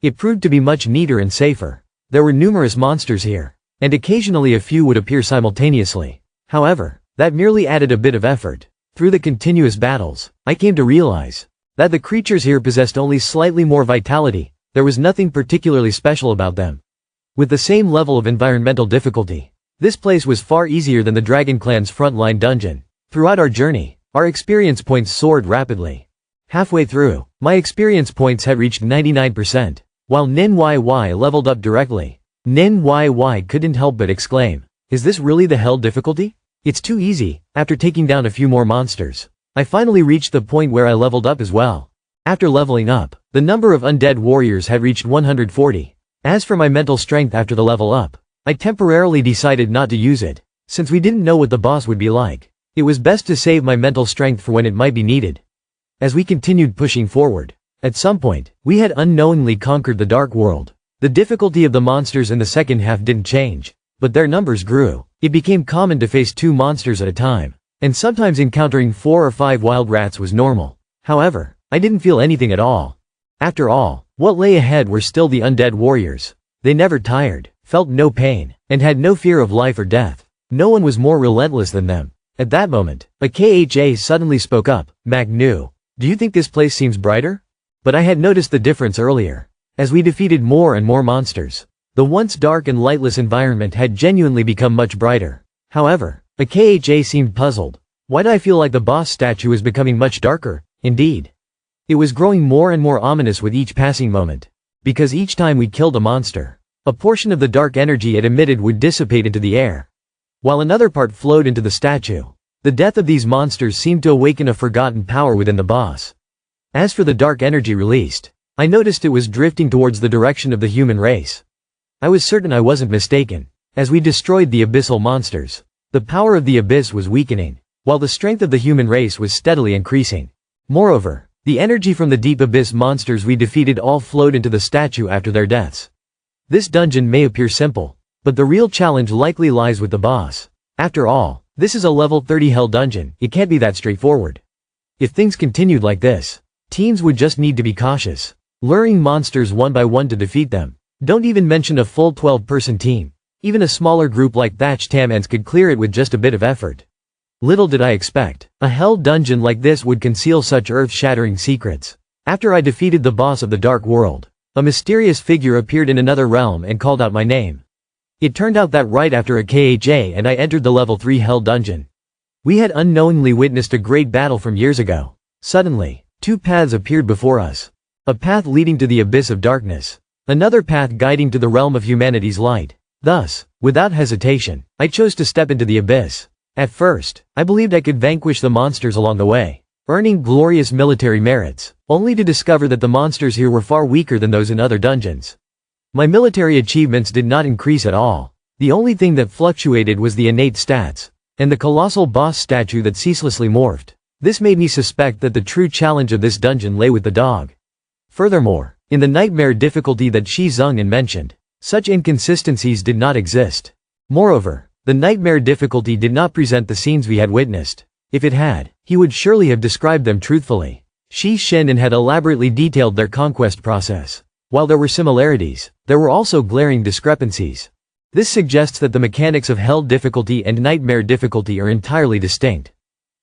it proved to be much neater and safer. There were numerous monsters here, and occasionally a few would appear simultaneously. However, that merely added a bit of effort. Through the continuous battles, I came to realize that the creatures here possessed only slightly more vitality. There was nothing particularly special about them. With the same level of environmental difficulty, this place was far easier than the Dragon Clan's frontline dungeon. Throughout our journey, our experience points soared rapidly. Halfway through, my experience points had reached 99%, while Nin YY leveled up directly. Nin YY couldn't help but exclaim, "Is this really the hell difficulty? It's too easy." After taking down a few more monsters, I finally reached the point where I leveled up as well. After leveling up, the number of undead warriors had reached 140. As for my mental strength after the level up, I temporarily decided not to use it. Since we didn't know what the boss would be like, it was best to save my mental strength for when it might be needed. As we continued pushing forward, at some point, we had unknowingly conquered the Dark World. The difficulty of the monsters in the second half didn't change, but their numbers grew. It became common to face 2 monsters at a time, and sometimes encountering 4 or 5 wild rats was normal. However, I didn't feel anything at all. After all, what lay ahead were still the undead warriors. They never tired, felt no pain, and had no fear of life or death. No one was more relentless than them. At that moment, a KHA suddenly spoke up. "Magnu, do you think this place seems brighter?" But I had noticed the difference earlier. As we defeated more and more monsters, the once dark and lightless environment had genuinely become much brighter. However, a KHA seemed puzzled. Why did I feel like the boss statue was becoming much darker? Indeed, it was growing more and more ominous with each passing moment. Because each time we killed a monster, a portion of the dark energy it emitted would dissipate into the air, while another part flowed into the statue. The death of these monsters seemed to awaken a forgotten power within the boss. As for the dark energy released, I noticed it was drifting towards the direction of the human race. I was certain I wasn't mistaken. As we destroyed the abyssal monsters, the power of the abyss was weakening, while the strength of the human race was steadily increasing. Moreover, the energy from the deep abyss monsters we defeated all flowed into the statue after their deaths. This dungeon may appear simple, but the real challenge likely lies with the boss. After all, this is a level 30 hell dungeon. It can't be that straightforward. If things continued like this, teams would just need to be cautious, luring monsters one by one to defeat them. Don't even mention a full 12-person team. Even a smaller group like Thatch Tamans could clear it with just a bit of effort. Little did I expect a hell dungeon like this would conceal such earth-shattering secrets. After I defeated the boss of the Dark World, a mysterious figure appeared in another realm and called out my name. It turned out that right after a KHA and I entered the level 3 hell dungeon. We had unknowingly witnessed a great battle from years ago. Suddenly, 2 paths appeared before us. A path leading to the abyss of darkness, another path guiding to the realm of humanity's light. Thus, without hesitation, I chose to step into the abyss. At first, I believed I could vanquish the monsters along the way, earning glorious military merits, only to discover that the monsters here were far weaker than those in other dungeons. My military achievements did not increase at all. The only thing that fluctuated was the innate stats, and the colossal boss statue that ceaselessly morphed. This made me suspect that the true challenge of this dungeon lay with the dog. Furthermore, in the nightmare difficulty that Shi Zhong'an mentioned, such inconsistencies did not exist. Moreover, the nightmare difficulty did not present the scenes we had witnessed. If it had, he would surely have described them truthfully. Shi Zhong'an had elaborately detailed their conquest process. While there were similarities, there were also glaring discrepancies. This suggests that the mechanics of hell difficulty and nightmare difficulty are entirely distinct.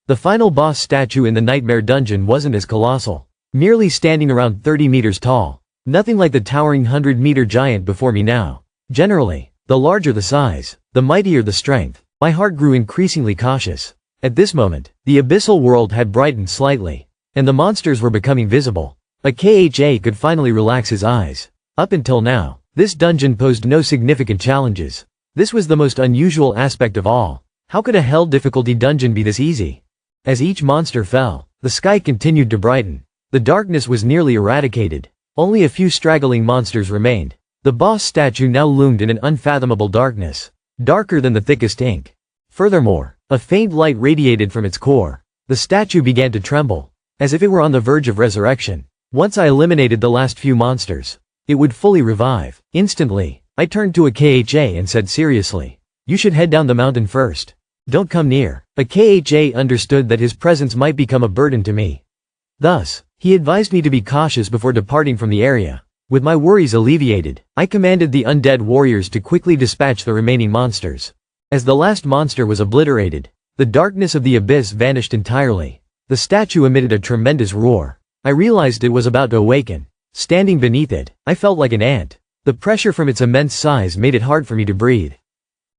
The final boss statue in the nightmare dungeon wasn't as colossal, merely standing around 30 meters tall. Nothing like the towering 100-meter giant before me now. Generally, the larger the size, the mightier the strength. My heart grew increasingly cautious. At this moment, the abyssal world had brightened slightly, and the monsters were becoming visible. A KHA could finally relax his eyes. Up until now, this dungeon posed no significant challenges. This was the most unusual aspect of all. How could a hell difficulty dungeon be this easy? As each monster fell, the sky continued to brighten. The darkness was nearly eradicated. Only a few straggling monsters remained. The boss statue now loomed in an unfathomable darkness, darker than the thickest ink. Furthermore, a faint light radiated from its core. The statue began to tremble, as if it were on the verge of resurrection. Once I eliminated the last few monsters, it would fully revive. Instantly, I turned to a KHA and said seriously, "You should head down the mountain first. Don't come near." A KHA understood that his presence might become a burden to me. Thus, he advised me to be cautious before departing from the area. With my worries alleviated, I commanded the undead warriors to quickly dispatch the remaining monsters. As the last monster was obliterated, the darkness of the abyss vanished entirely. The statue emitted a tremendous roar. I realized it was about to awaken. Standing beneath it, I felt like an ant. The pressure from its immense size made it hard for me to breathe.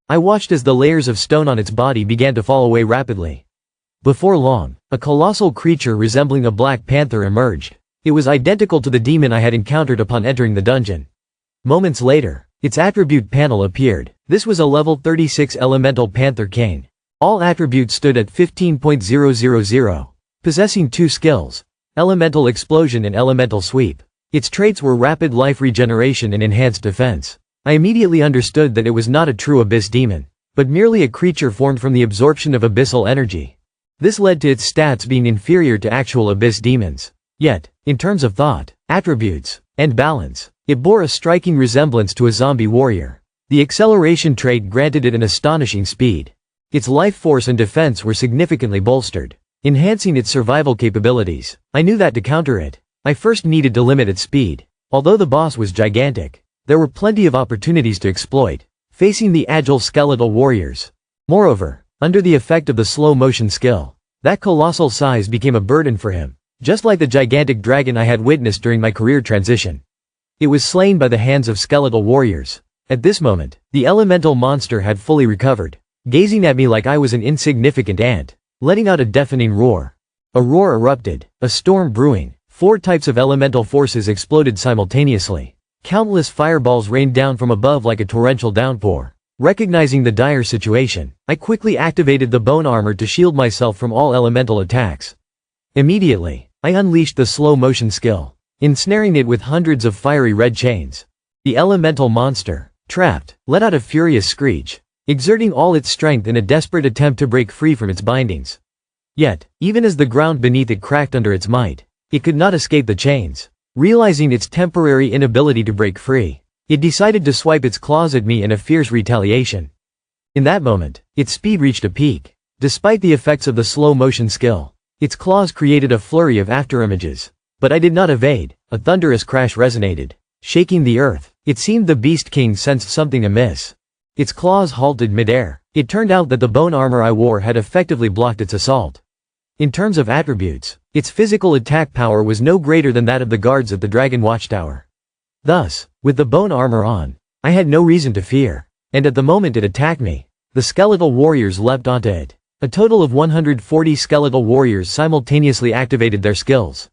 I watched as the layers of stone on its body began to fall away rapidly. Before long, a colossal creature resembling a black panther emerged. It was identical to the demon I had encountered upon entering the dungeon. Moments later, its attribute panel appeared. This was a level 36 elemental panther cane. All attributes stood at 15.000, possessing 2 skills: elemental explosion and elemental sweep. Its traits were rapid life regeneration and enhanced defense. I immediately understood that it was not a true abyss demon, but merely a creature formed from the absorption of abyssal energy. This led to its stats being inferior to actual abyss demons. Yet, in terms of thought, attributes, and balance, it bore a striking resemblance to a zombie warrior. The acceleration trait granted it an astonishing speed. Its life force and defense were significantly bolstered, enhancing its survival capabilities. I knew that to counter it, I first needed to limit its speed. Although the boss was gigantic, there were plenty of opportunities to exploit, facing the agile skeletal warriors. Moreover, under the effect of the slow motion skill, that colossal size became a burden for him. Just like the gigantic dragon I had witnessed during my career transition. It was slain by the hands of skeletal warriors. At this moment, the elemental monster had fully recovered, gazing at me like I was an insignificant ant, letting out a deafening roar. A roar erupted, a storm brewing. 4 types of elemental forces exploded simultaneously. Countless fireballs rained down from above like a torrential downpour. Recognizing the dire situation, I quickly activated the bone armor to shield myself from all elemental attacks. Immediately, I unleashed the slow motion skill, ensnaring it with hundreds of fiery red chains. The elemental monster, trapped, let out a furious screech, exerting all its strength in a desperate attempt to break free from its bindings. Yet, even as the ground beneath it cracked under its might, it could not escape the chains. Realizing its temporary inability to break free, it decided to swipe its claws at me in a fierce retaliation. In that moment, its speed reached a peak. Despite the effects of the slow motion skill, its claws created a flurry of afterimages. But I did not evade. A thunderous crash resonated, shaking the earth. It seemed the Beast King sensed something amiss. Its claws halted midair. It turned out that the bone armor I wore had effectively blocked its assault. In terms of attributes, its physical attack power was no greater than that of the guards at the Dragon Watchtower. Thus, with the bone armor on, I had no reason to fear. And at the moment it attacked me, the skeletal warriors leapt onto it. A total of 140 skeletal warriors simultaneously activated their skills.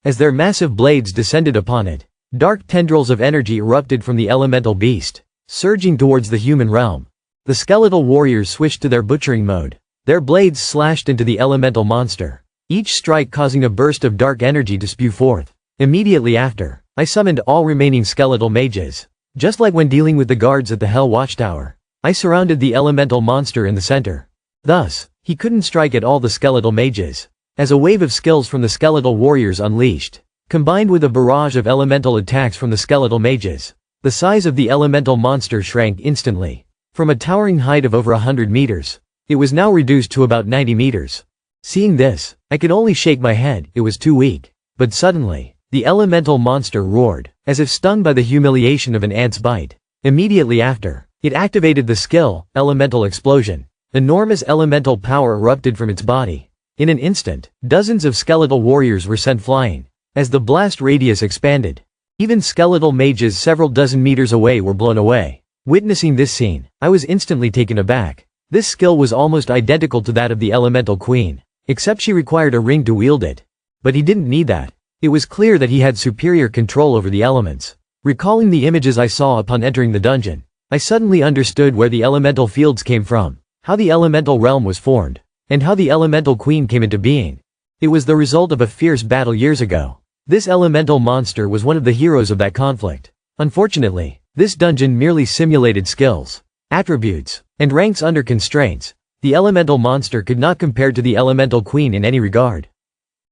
As their massive blades descended upon it, dark tendrils of energy erupted from the elemental beast, surging towards the human realm. The skeletal warriors switched to their butchering mode. Their blades slashed into the elemental monster, each strike causing a burst of dark energy to spew forth. Immediately after, I summoned all remaining skeletal mages. Just like when dealing with the guards at the Hell Watchtower, I surrounded the elemental monster in the center. Thus, he couldn't strike at all the skeletal mages. As a wave of skills from the skeletal warriors unleashed, combined with a barrage of elemental attacks from the skeletal mages, the size of the elemental monster shrank instantly. From a towering height of over 100 meters, it was now reduced to about 90 meters. Seeing this, I could only shake my head. It was too weak. But suddenly, the elemental monster roared, as if stung by the humiliation of an ant's bite. Immediately after, it activated the skill, Elemental Explosion. Enormous elemental power erupted from its body. In an instant, dozens of skeletal warriors were sent flying. As the blast radius expanded, even skeletal mages several dozen meters away were blown away. Witnessing this scene, I was instantly taken aback. This skill was almost identical to that of the Elemental Queen, except she required a ring to wield it. But he didn't need that. It was clear that he had superior control over the elements. Recalling the images I saw upon entering the dungeon, I suddenly understood where the elemental fields came from, how the elemental realm was formed, and how the Elemental Queen came into being. It was the result of a fierce battle years ago. This elemental monster was one of the heroes of that conflict. Unfortunately, this dungeon merely simulated skills, attributes, and ranks under constraints. The elemental monster could not compare to the Elemental Queen in any regard.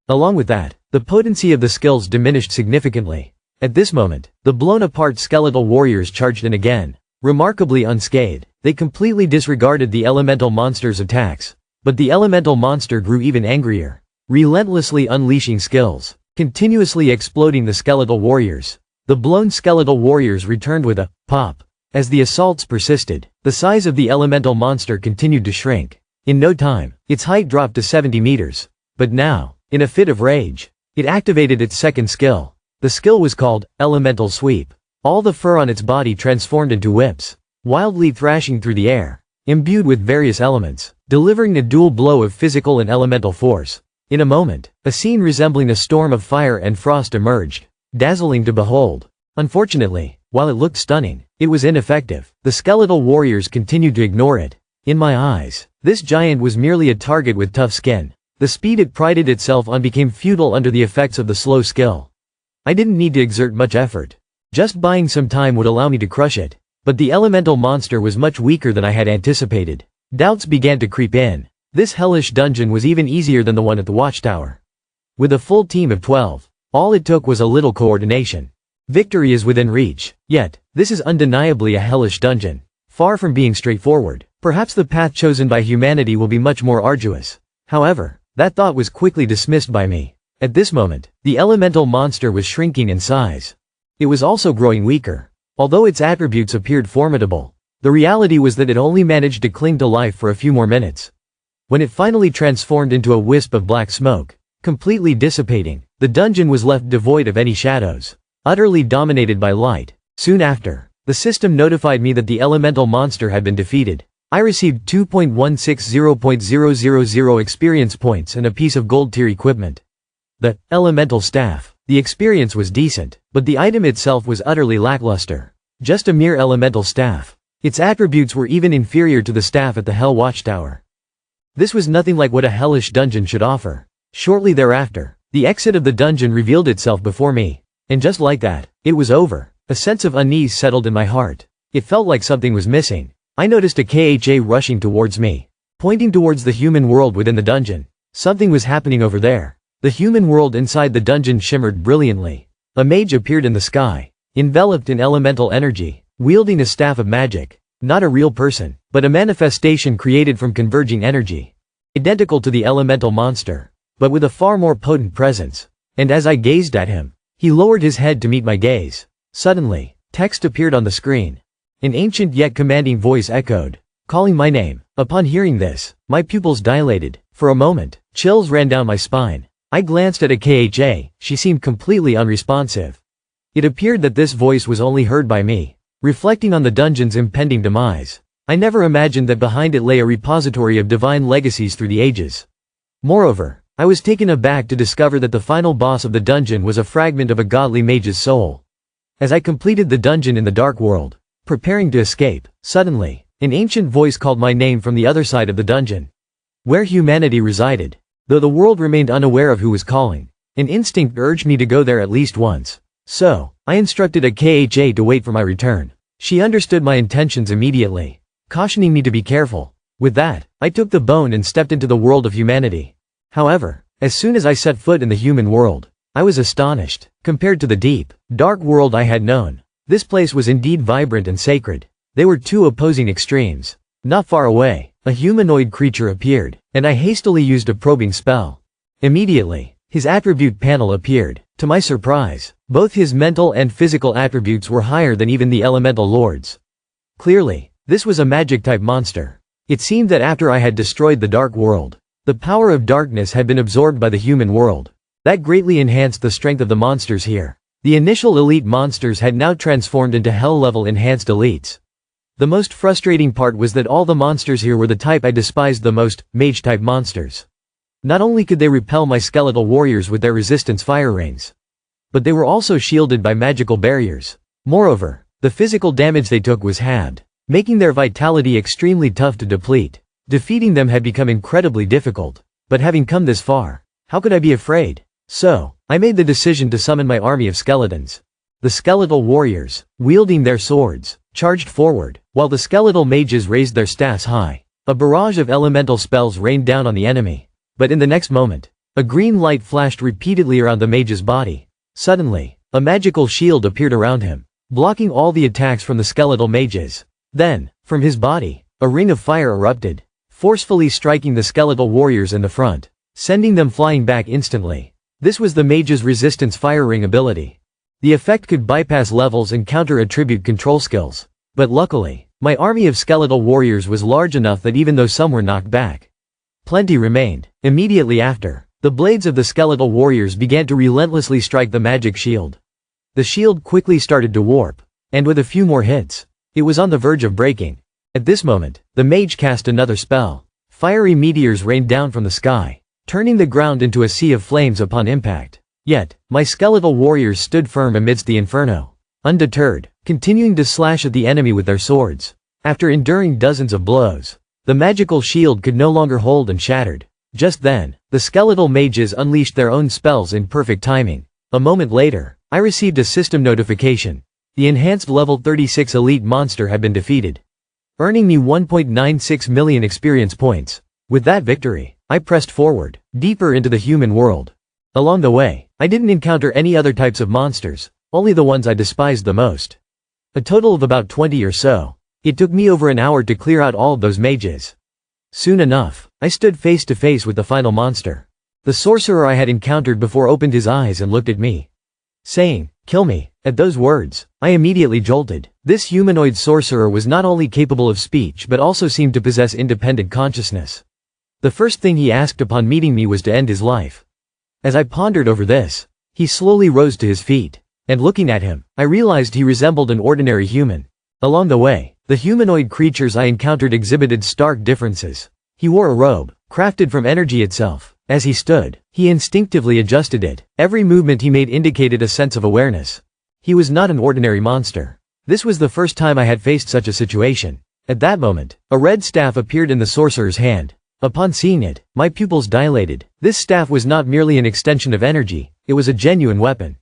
Along with that, the potency of the skills diminished significantly. At this moment, the blown-apart skeletal warriors charged in again. Remarkably unscathed, they completely disregarded the elemental monster's attacks. But the elemental monster grew even angrier, relentlessly unleashing skills, continuously exploding the skeletal warriors. The blown skeletal warriors returned with a pop. As the assaults persisted, the size of the elemental monster continued to shrink. In no time, its height dropped to 70 meters. But now, in a fit of rage, it activated its second skill. The skill was called Elemental Sweep. All the fur on its body transformed into whips, wildly thrashing through the air, imbued with various elements, delivering a dual blow of physical and elemental force. In a moment, a scene resembling a storm of fire and frost emerged, dazzling to behold. Unfortunately, while it looked stunning, it was ineffective. The skeletal warriors continued to ignore it. In my eyes, this giant was merely a target with tough skin. The speed it prided itself on became futile under the effects of the slow skill. I didn't need to exert much effort. Just buying some time would allow me to crush it. But the elemental monster was much weaker than I had anticipated. Doubts began to creep in. This hellish dungeon was even easier than the one at the watchtower. With a full team of 12, all it took was a little coordination. Victory is within reach. Yet, this is undeniably a hellish dungeon. Far from being straightforward. Perhaps the path chosen by humanity will be much more arduous. However, that thought was quickly dismissed by me. At this moment, the elemental monster was shrinking in size. It was also growing weaker. Although its attributes appeared formidable, the reality was that it only managed to cling to life for a few more minutes. When it finally transformed into a wisp of black smoke, completely dissipating, the dungeon was left devoid of any shadows, utterly dominated by light. Soon after, the system notified me that the elemental monster had been defeated. I received 2.160.000 experience points and a piece of gold tier equipment. The elemental staff. The experience was decent, but the item itself was utterly lackluster. Just a mere elemental staff. Its attributes were even inferior to the staff at the Hell Watchtower. This was nothing like what a hellish dungeon should offer. Shortly thereafter, the exit of the dungeon revealed itself before me. And just like that, it was over. A sense of unease settled in my heart. It felt like something was missing. I noticed a KHA rushing towards me, pointing towards the human world within the dungeon. Something was happening over there. The human world inside the dungeon shimmered brilliantly. A mage appeared in the sky, enveloped in elemental energy, wielding a staff of magic. Not a real person, but a manifestation created from converging energy. Identical to the elemental monster, but with a far more potent presence. And as I gazed at him, he lowered his head to meet my gaze. Suddenly, text appeared on the screen. An ancient yet commanding voice echoed, calling my name. Upon hearing this, my pupils dilated. For a moment, chills ran down my spine. I glanced at a KHA, she seemed completely unresponsive. It appeared that this voice was only heard by me, reflecting on the dungeon's impending demise. I never imagined that behind it lay a repository of divine legacies through the ages. Moreover, I was taken aback to discover that the final boss of the dungeon was a fragment of a godly mage's soul. As I completed the dungeon in the dark world, preparing to escape, suddenly, an ancient voice called my name from the other side of the dungeon, where humanity resided. Though the world remained unaware of who was calling, an instinct urged me to go there at least once. So, I instructed a KHA to wait for my return. She understood my intentions immediately, cautioning me to be careful. With that, I took the bone and stepped into the world of humanity. However, as soon as I set foot in the human world, I was astonished. Compared to the deep, dark world I had known, this place was indeed vibrant and sacred. They were two opposing extremes. Not far away, a humanoid creature appeared, and I hastily used a probing spell. Immediately, his attribute panel appeared. To my surprise, both his mental and physical attributes were higher than even the elemental lords. Clearly, this was a magic-type monster. It seemed that after I had destroyed the dark world, the power of darkness had been absorbed by the human world. That greatly enhanced the strength of the monsters here. The initial elite monsters had now transformed into hell-level enhanced elites. The most frustrating part was that all the monsters here were the type I despised the most, mage-type monsters. Not only could they repel my skeletal warriors with their resistance fire rains, but they were also shielded by magical barriers. Moreover, the physical damage they took was halved, making their vitality extremely tough to deplete. Defeating them had become incredibly difficult. But having come this far, how could I be afraid? So, I made the decision to summon my army of skeletons. The skeletal warriors, wielding their swords, charged forward, while the skeletal mages raised their staffs high. A barrage of elemental spells rained down on the enemy. But in the next moment, a green light flashed repeatedly around the mage's body. Suddenly, a magical shield appeared around him, blocking all the attacks from the skeletal mages. Then, from his body, a ring of fire erupted, forcefully striking the skeletal warriors in the front, sending them flying back instantly. This was the mage's resistance fire ring ability. The effect could bypass levels and counter attribute control skills. But luckily, my army of skeletal warriors was large enough that even though some were knocked back, plenty remained. Immediately after, the blades of the skeletal warriors began to relentlessly strike the magic shield. The shield quickly started to warp, and with a few more hits, it was on the verge of breaking. At this moment, the mage cast another spell. Fiery meteors rained down from the sky, turning the ground into a sea of flames upon impact. Yet, my skeletal warriors stood firm amidst the inferno, undeterred, continuing to slash at the enemy with their swords. After enduring dozens of blows, the magical shield could no longer hold and shattered. Just then, the skeletal mages unleashed their own spells in perfect timing. A moment later, I received a system notification. The enhanced level 36 elite monster had been defeated, earning me 1.96 million experience points. With that victory, I pressed forward, deeper into the human world. Along the way, I didn't encounter any other types of monsters, only the ones I despised the most. A total of about 20 or so. It took me over an hour to clear out all of those mages. Soon enough, I stood face to face with the final monster. The sorcerer I had encountered before opened his eyes and looked at me, saying, "Kill me." At those words, I immediately jolted. This humanoid sorcerer was not only capable of speech but also seemed to possess independent consciousness. The first thing he asked upon meeting me was to end his life. As I pondered over this, he slowly rose to his feet, and looking at him, I realized he resembled an ordinary human. Along the way, the humanoid creatures I encountered exhibited stark differences. He wore a robe, crafted from energy itself. As he stood, he instinctively adjusted it. Every movement he made indicated a sense of awareness. He was not an ordinary monster. This was the first time I had faced such a situation. At that moment, a red staff appeared in the sorcerer's hand. Upon seeing it, my pupils dilated. This staff was not merely an extension of energy, it was a genuine weapon.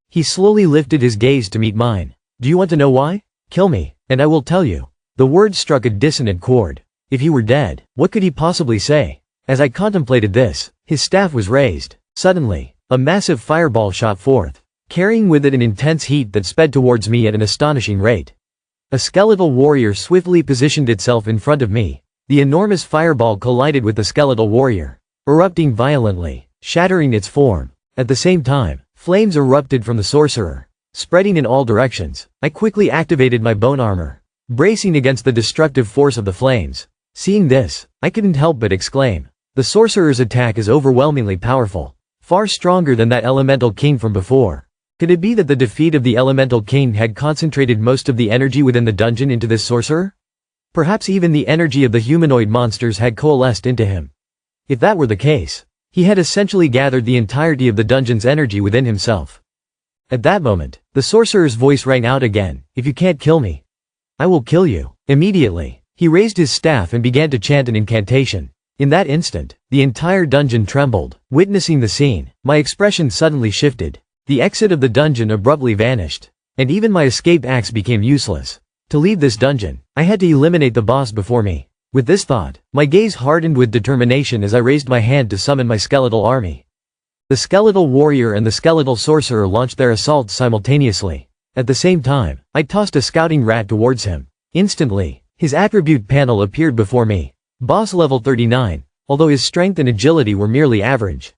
He slowly lifted his gaze to meet mine. "Do you want to know why? Kill me, and I will tell you." The words struck a dissonant chord. If he were dead, what could he possibly say? As I contemplated this, his staff was raised. Suddenly, a massive fireball shot forth, carrying with it an intense heat that sped towards me at an astonishing rate. A skeletal warrior swiftly positioned itself in front of me. The enormous fireball collided with the skeletal warrior, erupting violently, shattering its form. At the same time, flames erupted from the sorcerer, spreading in all directions. I quickly activated my bone armor, bracing against the destructive force of the flames. Seeing this, I couldn't help but exclaim, "The sorcerer's attack is overwhelmingly powerful, far stronger than that elemental king from before." Could it be that the defeat of the elemental king had concentrated most of the energy within the dungeon into this sorcerer? Perhaps even the energy of the humanoid monsters had coalesced into him. If that were the case, he had essentially gathered the entirety of the dungeon's energy within himself. At that moment, the sorcerer's voice rang out again, "If you can't kill me, I will kill you." Immediately, he raised his staff and began to chant an incantation. In that instant, the entire dungeon trembled. Witnessing the scene, my expression suddenly shifted. The exit of the dungeon abruptly vanished, and even my escape axe became useless. To leave this dungeon, I had to eliminate the boss before me. With this thought, my gaze hardened with determination as I raised my hand to summon my skeletal army. The skeletal warrior and the skeletal sorcerer launched their assaults simultaneously. At the same time, I tossed a scouting rat towards him. Instantly, his attribute panel appeared before me. Boss level 39, although his strength and agility were merely average.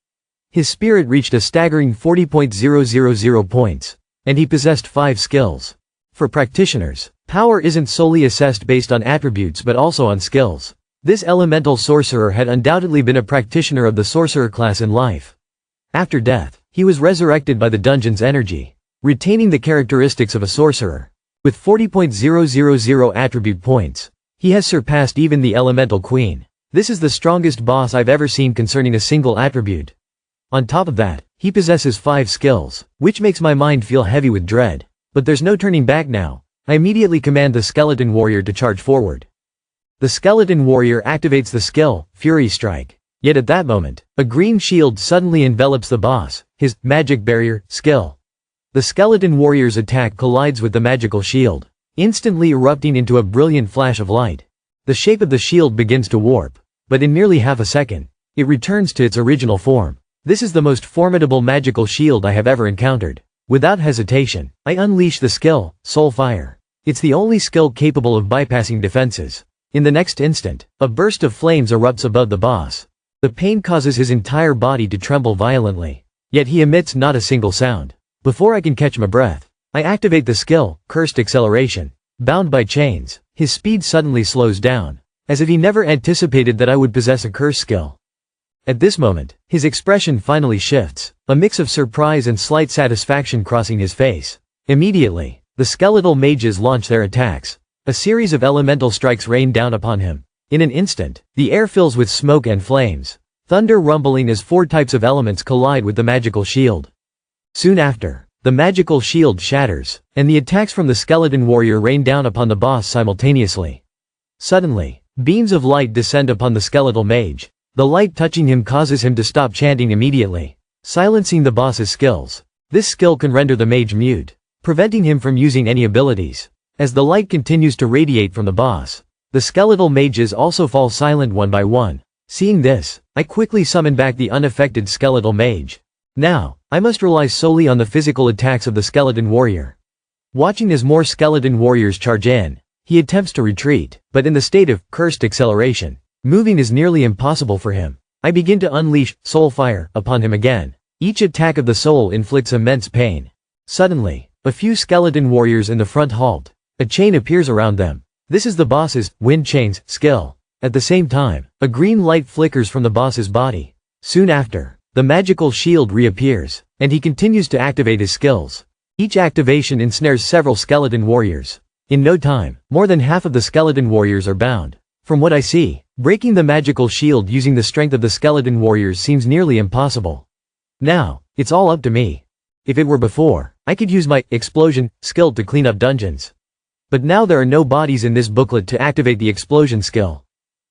His spirit reached a staggering 40.000 points, and he possessed 5 skills. For practitioners, power isn't solely assessed based on attributes but also on skills. This elemental sorcerer had undoubtedly been a practitioner of the sorcerer class in life. After death, he was resurrected by the dungeon's energy, retaining the characteristics of a sorcerer. With 40.000 attribute points, he has surpassed even the elemental queen. This is the strongest boss I've ever seen concerning a single attribute. On top of that, he possesses 5 skills, which makes my mind feel heavy with dread. But there's no turning back now. I immediately command the skeleton warrior to charge forward. The skeleton warrior activates the skill, Fury Strike. Yet at that moment, a green shield suddenly envelops the boss, his magic barrier skill. The skeleton warrior's attack collides with the magical shield, instantly erupting into a brilliant flash of light. The shape of the shield begins to warp, but in merely half a second, it returns to its original form. This is the most formidable magical shield I have ever encountered. Without hesitation, I unleash the skill, Soul Fire. It's the only skill capable of bypassing defenses. In the next instant, a burst of flames erupts above the boss. The pain causes his entire body to tremble violently. Yet he emits not a single sound. Before I can catch my breath, I activate the skill, Cursed Acceleration. Bound by chains, his speed suddenly slows down, as if he never anticipated that I would possess a curse skill. At this moment, his expression finally shifts, a mix of surprise and slight satisfaction crossing his face. Immediately, the skeletal mages launch their attacks. A series of elemental strikes rain down upon him. In an instant, the air fills with smoke and flames, thunder rumbling as 4 types of elements collide with the magical shield. Soon after, the magical shield shatters, and the attacks from the skeleton warrior rain down upon the boss simultaneously. Suddenly, beams of light descend upon the skeletal mage. The light touching him causes him to stop chanting immediately, silencing the boss's skills. This skill can render the mage mute, preventing him from using any abilities. As the light continues to radiate from the boss, the skeletal mages also fall silent one by one. Seeing this, I quickly summon back the unaffected skeletal mage. Now, I must rely solely on the physical attacks of the skeleton warrior. Watching as more skeleton warriors charge in, he attempts to retreat, but in the state of cursed acceleration, moving is nearly impossible for him. I begin to unleash Soul Fire upon him again. Each attack of the soul inflicts immense pain. Suddenly, a few skeleton warriors in the front halt. A chain appears around them. This is the boss's Wind Chains skill. At the same time, a green light flickers from the boss's body. Soon after, the magical shield reappears, and he continues to activate his skills. Each activation ensnares several skeleton warriors. In no time, more than half of the skeleton warriors are bound. From what I see, breaking the magical shield using the strength of the skeleton warriors seems nearly impossible. Now, it's all up to me. If it were before, I could use my explosion skill to clean up dungeons. But now there are no bodies in this booklet to activate the explosion skill.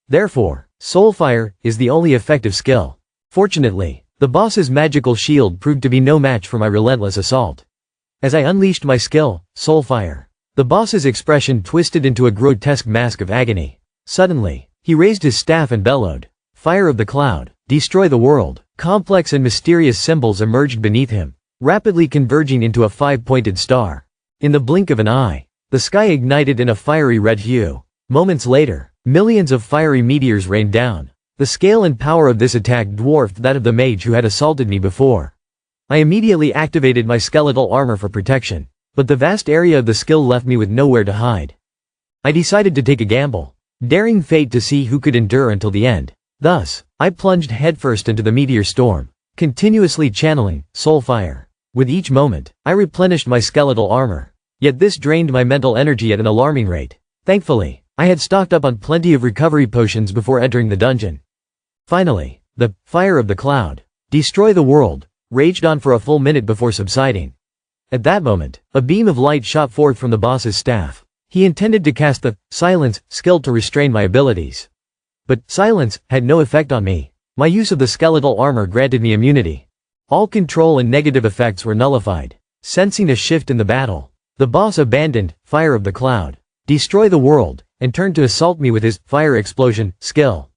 Therefore, Soul Fire is the only effective skill. Fortunately, the boss's magical shield proved to be no match for my relentless assault. As I unleashed my skill, Soul Fire, the boss's expression twisted into a grotesque mask of agony. Suddenly, he raised his staff and bellowed, "Fire of the cloud, destroy the world." Complex and mysterious symbols emerged beneath him, rapidly converging into a 5-pointed star. In the blink of an eye, the sky ignited in a fiery red hue. Moments later, millions of fiery meteors rained down. The scale and power of this attack dwarfed that of the mage who had assaulted me before. I immediately activated my skeletal armor for protection, but the vast area of the skill left me with nowhere to hide. I decided to take a gamble, daring fate to see who could endure until the end. Thus, I plunged headfirst into the meteor storm, continuously channeling Soul Fire. With each moment, I replenished my skeletal armor. Yet this drained my mental energy at an alarming rate. Thankfully, I had stocked up on plenty of recovery potions before entering the dungeon. Finally, the fire of the cloud, destroy the world, raged on for a full minute before subsiding. At that moment, a beam of light shot forth from the boss's staff. He intended to cast the silence skill to restrain my abilities. But silence had no effect on me. My use of the skeletal armor granted me immunity. All control and negative effects were nullified. Sensing a shift in the battle, the boss abandoned Fire of the Cloud, destroy the world, and turned to assault me with his Fire Explosion skill.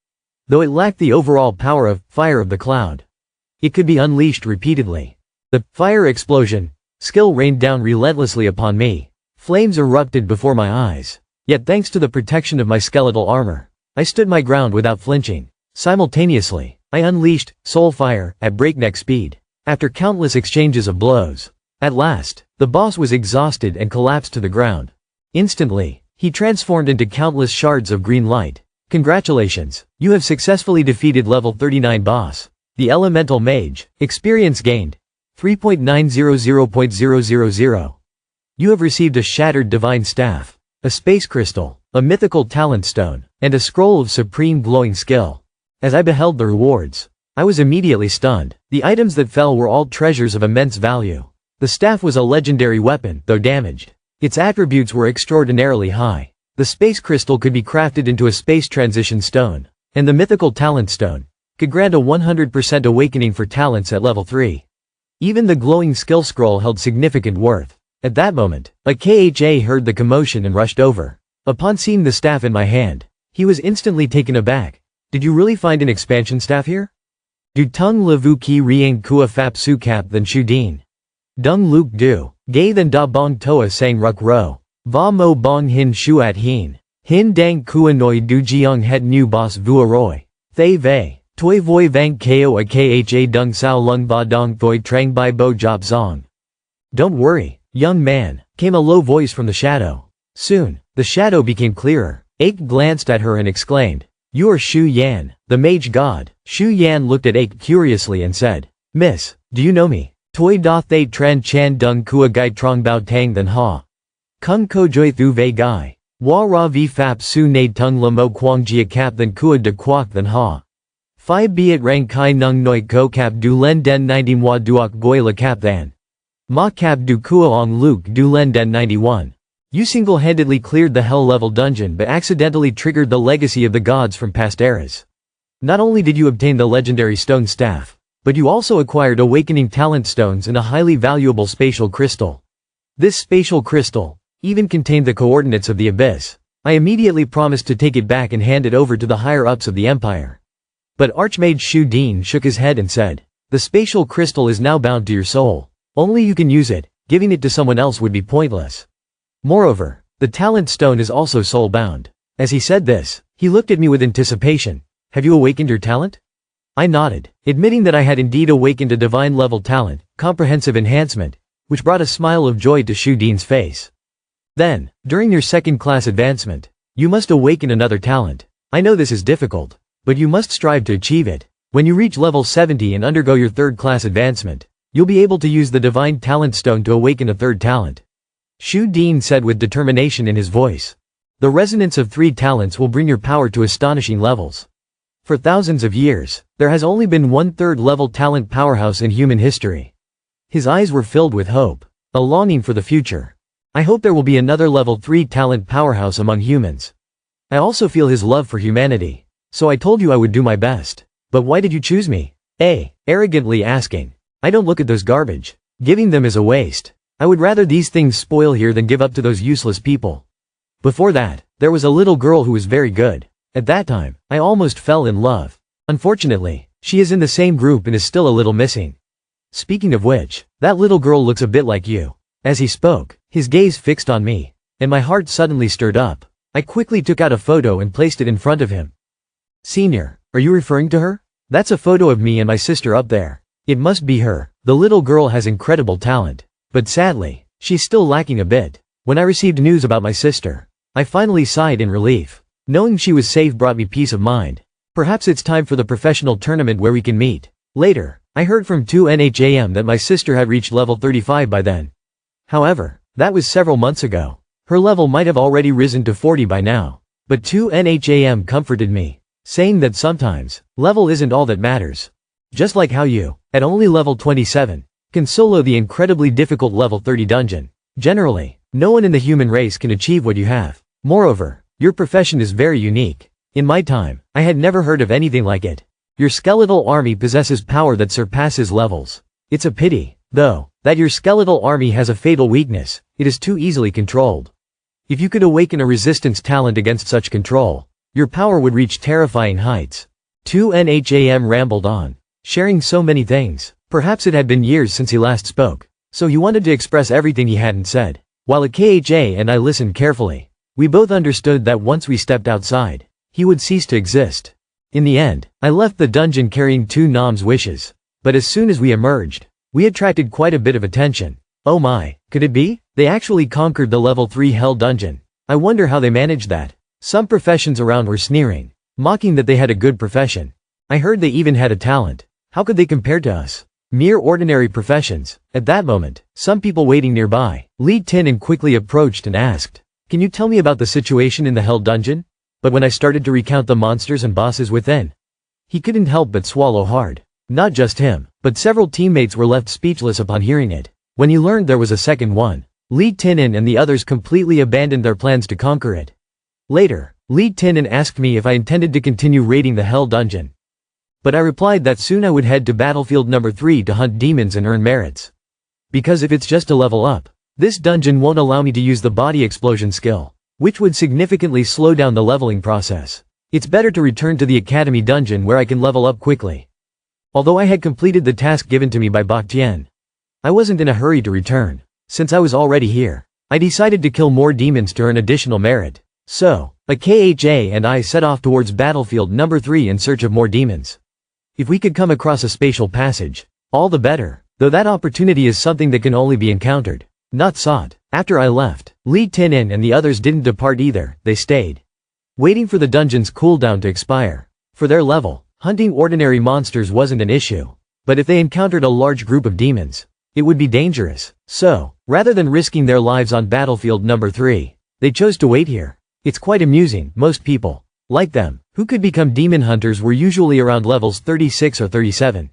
Though it lacked the overall power of Fire of the Cloud, it could be unleashed repeatedly. The Fire Explosion skill rained down relentlessly upon me. Flames erupted before my eyes. Yet thanks to the protection of my skeletal armor, I stood my ground without flinching. Simultaneously, I unleashed Soul Fire at breakneck speed. After countless exchanges of blows, at last, the boss was exhausted and collapsed to the ground. Instantly, he transformed into countless shards of green light. Congratulations, you have successfully defeated level 39 boss, the Elemental Mage. Experience gained 3.900.000. You have received a Shattered Divine Staff, a Space Crystal, a Mythical Talent Stone, and a Scroll of Supreme Glowing Skill. As I beheld the rewards, I was immediately stunned. The items that fell were all treasures of immense value. The staff was a legendary weapon, though damaged. Its attributes were extraordinarily high. The Space Crystal could be crafted into a Space Transition Stone, and the Mythical Talent Stone could grant a 100% awakening for talents at level 3. Even the Glowing Skill Scroll held significant worth. At that moment, a KHA heard the commotion and rushed over. Upon seeing the staff in my hand, he was instantly taken aback. Did you really find an expansion staff here? Du tung le vu ki rien kua fap su cap than shu din. Dung Luke Du, Gay than Da Bong Toa Sang Ruk Ro. Va Mo Bong Hin Shuat Hin. Hin Dang Kua Noi Du Jiang Het Nu Bos Vua Roy. Thay Vei. Toi Voi Vang Ko A Kha Dung Sao Lung Ba Dong Voi Trang Bai Bo Job Zong. Don't worry, young man, came a low voice from the shadow. Soon, the shadow became clearer. Ake glanced at her and exclaimed, "You are Shu Yan, the mage god." Shu Yan looked at Ake curiously and said, "Miss, do you know me?" Toi Da Thay Tran Chan Dung Kua Gai Trong Bao Tang Than Ha. Kung Ko Joy Thu Vei Gai. Wa Ra Vi Fap Su Na Tung La Mo Quang Jia Kap Than Kua De Quoc Than Ha. Phi Biat Rang Kai Nung Noi Ko Kap Du Len Den 90 Wa Duok Goi La Kap Than. Ma Kap Du Kua Ong Luke Du Len Den 91. You single-handedly cleared the Hell-level dungeon but accidentally triggered the legacy of the gods from past eras. Not only did you obtain the legendary stone staff, but you also acquired awakening talent stones and a highly valuable spatial crystal. This spatial crystal even contained the coordinates of the abyss. I immediately promised to take it back and hand it over to the higher-ups of the empire. But Archmage Shu Dean shook his head and said, "The spatial crystal is now bound to your soul. Only you can use it, giving it to someone else would be pointless. Moreover, the talent stone is also soul-bound." As he said this, he looked at me with anticipation. "Have you awakened your talent?" I nodded, admitting that I had indeed awakened a divine-level talent, comprehensive enhancement, which brought a smile of joy to Shu Dean's face. "Then, during your second-class advancement, you must awaken another talent. I know this is difficult, but you must strive to achieve it. When you reach level 70 and undergo your third-class advancement, you'll be able to use the divine talent stone to awaken a third talent." Shu Dean said with determination in his voice. "The resonance of 3 talents will bring your power to astonishing levels. For thousands of years, there has only been one third-level talent powerhouse in human history." His eyes were filled with hope, a longing for the future. "I hope there will be another level 3 talent powerhouse among humans. I also feel his love for humanity. So I told you I would do my best. But why did you choose me?" Arrogantly asking. "I don't look at those garbage. Giving them is a waste. I would rather these things spoil here than give up to those useless people." Before that, there was a little girl who was very good. At that time, I almost fell in love. Unfortunately, she is in the same group and is still a little missing. Speaking of which, that little girl looks a bit like you. As he spoke, his gaze fixed on me, and my heart suddenly stirred up. I quickly took out a photo and placed it in front of him. "Senior, are you referring to her? That's a photo of me and my sister up there. It must be her. The little girl has incredible talent. But sadly, she's still lacking a bit." When I received news about my sister, I finally sighed in relief. Knowing she was safe brought me peace of mind. Perhaps it's time for the professional tournament where we can meet. Later, I heard from 2NHAM that my sister had reached level 35 by then. However, that was several months ago. Her level might have already risen to 40 by now. But 2NHAM comforted me, saying that sometimes, level isn't all that matters. Just like how you, at only level 27, can solo the incredibly difficult level 30 dungeon. Generally, no one in the human race can achieve what you have. Moreover, your profession is very unique. In my time, I had never heard of anything like it. Your skeletal army possesses power that surpasses levels. It's a pity, though, that your skeletal army has a fatal weakness: it is too easily controlled. If you could awaken a resistance talent against such control, your power would reach terrifying heights. 2NHAM rambled on, sharing so many things. Perhaps it had been years since he last spoke, so he wanted to express everything he hadn't said. While Akha and I listened carefully, we both understood that once we stepped outside, he would cease to exist. In the end, I left the dungeon carrying 2 Nam's wishes. But as soon as we emerged, we attracted quite a bit of attention. Oh my, could it be? They actually conquered the level 3 hell dungeon. I wonder how they managed that. Some professions around were sneering, mocking that they had a good profession. I heard they even had a talent. How could they compare to us? Mere ordinary professions. At that moment, some people waiting nearby, Li Tinan quickly approached and asked, "Can you tell me about the situation in the hell dungeon?" But when I started to recount the monsters and bosses within, he couldn't help but swallow hard. Not just him, but several teammates were left speechless upon hearing it. When he learned there was a second one, Li Tinan and the others completely abandoned their plans to conquer it. Later, Li Tinan asked me if I intended to continue raiding the hell dungeon. But I replied that soon I would head to battlefield number 3 to hunt demons and earn merits. Because if it's just a level up, this dungeon won't allow me to use the body explosion skill, which would significantly slow down the leveling process. It's better to return to the academy dungeon where I can level up quickly. Although I had completed the task given to me by Bak Tian, I wasn't in a hurry to return. Since I was already here, I decided to kill more demons to earn additional merit. So, Akha and I set off towards battlefield number 3 in search of more demons. If we could come across a spatial passage, all the better, though that opportunity is something that can only be encountered, not sought. After I left, Li Tinin and the others didn't depart either, they stayed, waiting for the dungeon's cooldown to expire. For their level, hunting ordinary monsters wasn't an issue. But if they encountered a large group of demons, it would be dangerous. So, rather than risking their lives on battlefield number 3, they chose to wait here. It's quite amusing. Most people, like them, who could become demon hunters were usually around levels 36 or 37.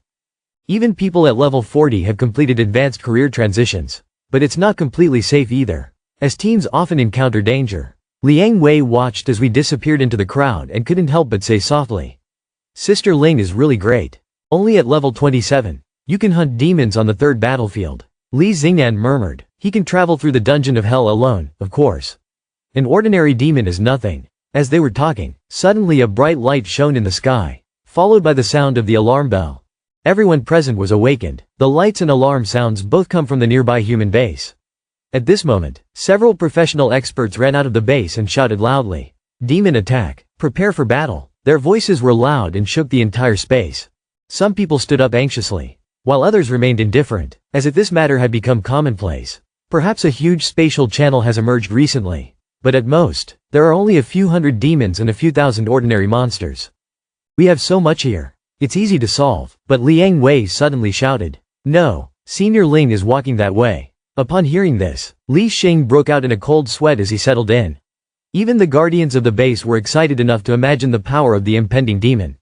Even people at level 40 have completed advanced career transitions. But it's not completely safe either, as teens often encounter danger. Liang Wei watched as we disappeared into the crowd and couldn't help but say softly, "Sister Ling is really great. Only at level 27. You can hunt demons on the 3rd battlefield." Li Xingnan murmured, "He can travel through the dungeon of hell alone, of course. An ordinary demon is nothing." As they were talking, suddenly a bright light shone in the sky, followed by the sound of the alarm bell. Everyone present was awakened. The lights and alarm sounds both come from the nearby human base. At this moment, several professional experts ran out of the base and shouted loudly, "Demon attack! Prepare for battle!" Their voices were loud and shook the entire space. Some people stood up anxiously, while others remained indifferent, as if this matter had become commonplace. Perhaps a huge spatial channel has emerged recently. But at most, there are only a few hundred demons and a few thousand ordinary monsters. We have so much here. It's easy to solve. But Liang Wei suddenly shouted, "No, Senior Ling is walking that way." Upon hearing this, Li Xing broke out in a cold sweat as he settled in. Even the guardians of the base were excited enough to imagine the power of the impending demon.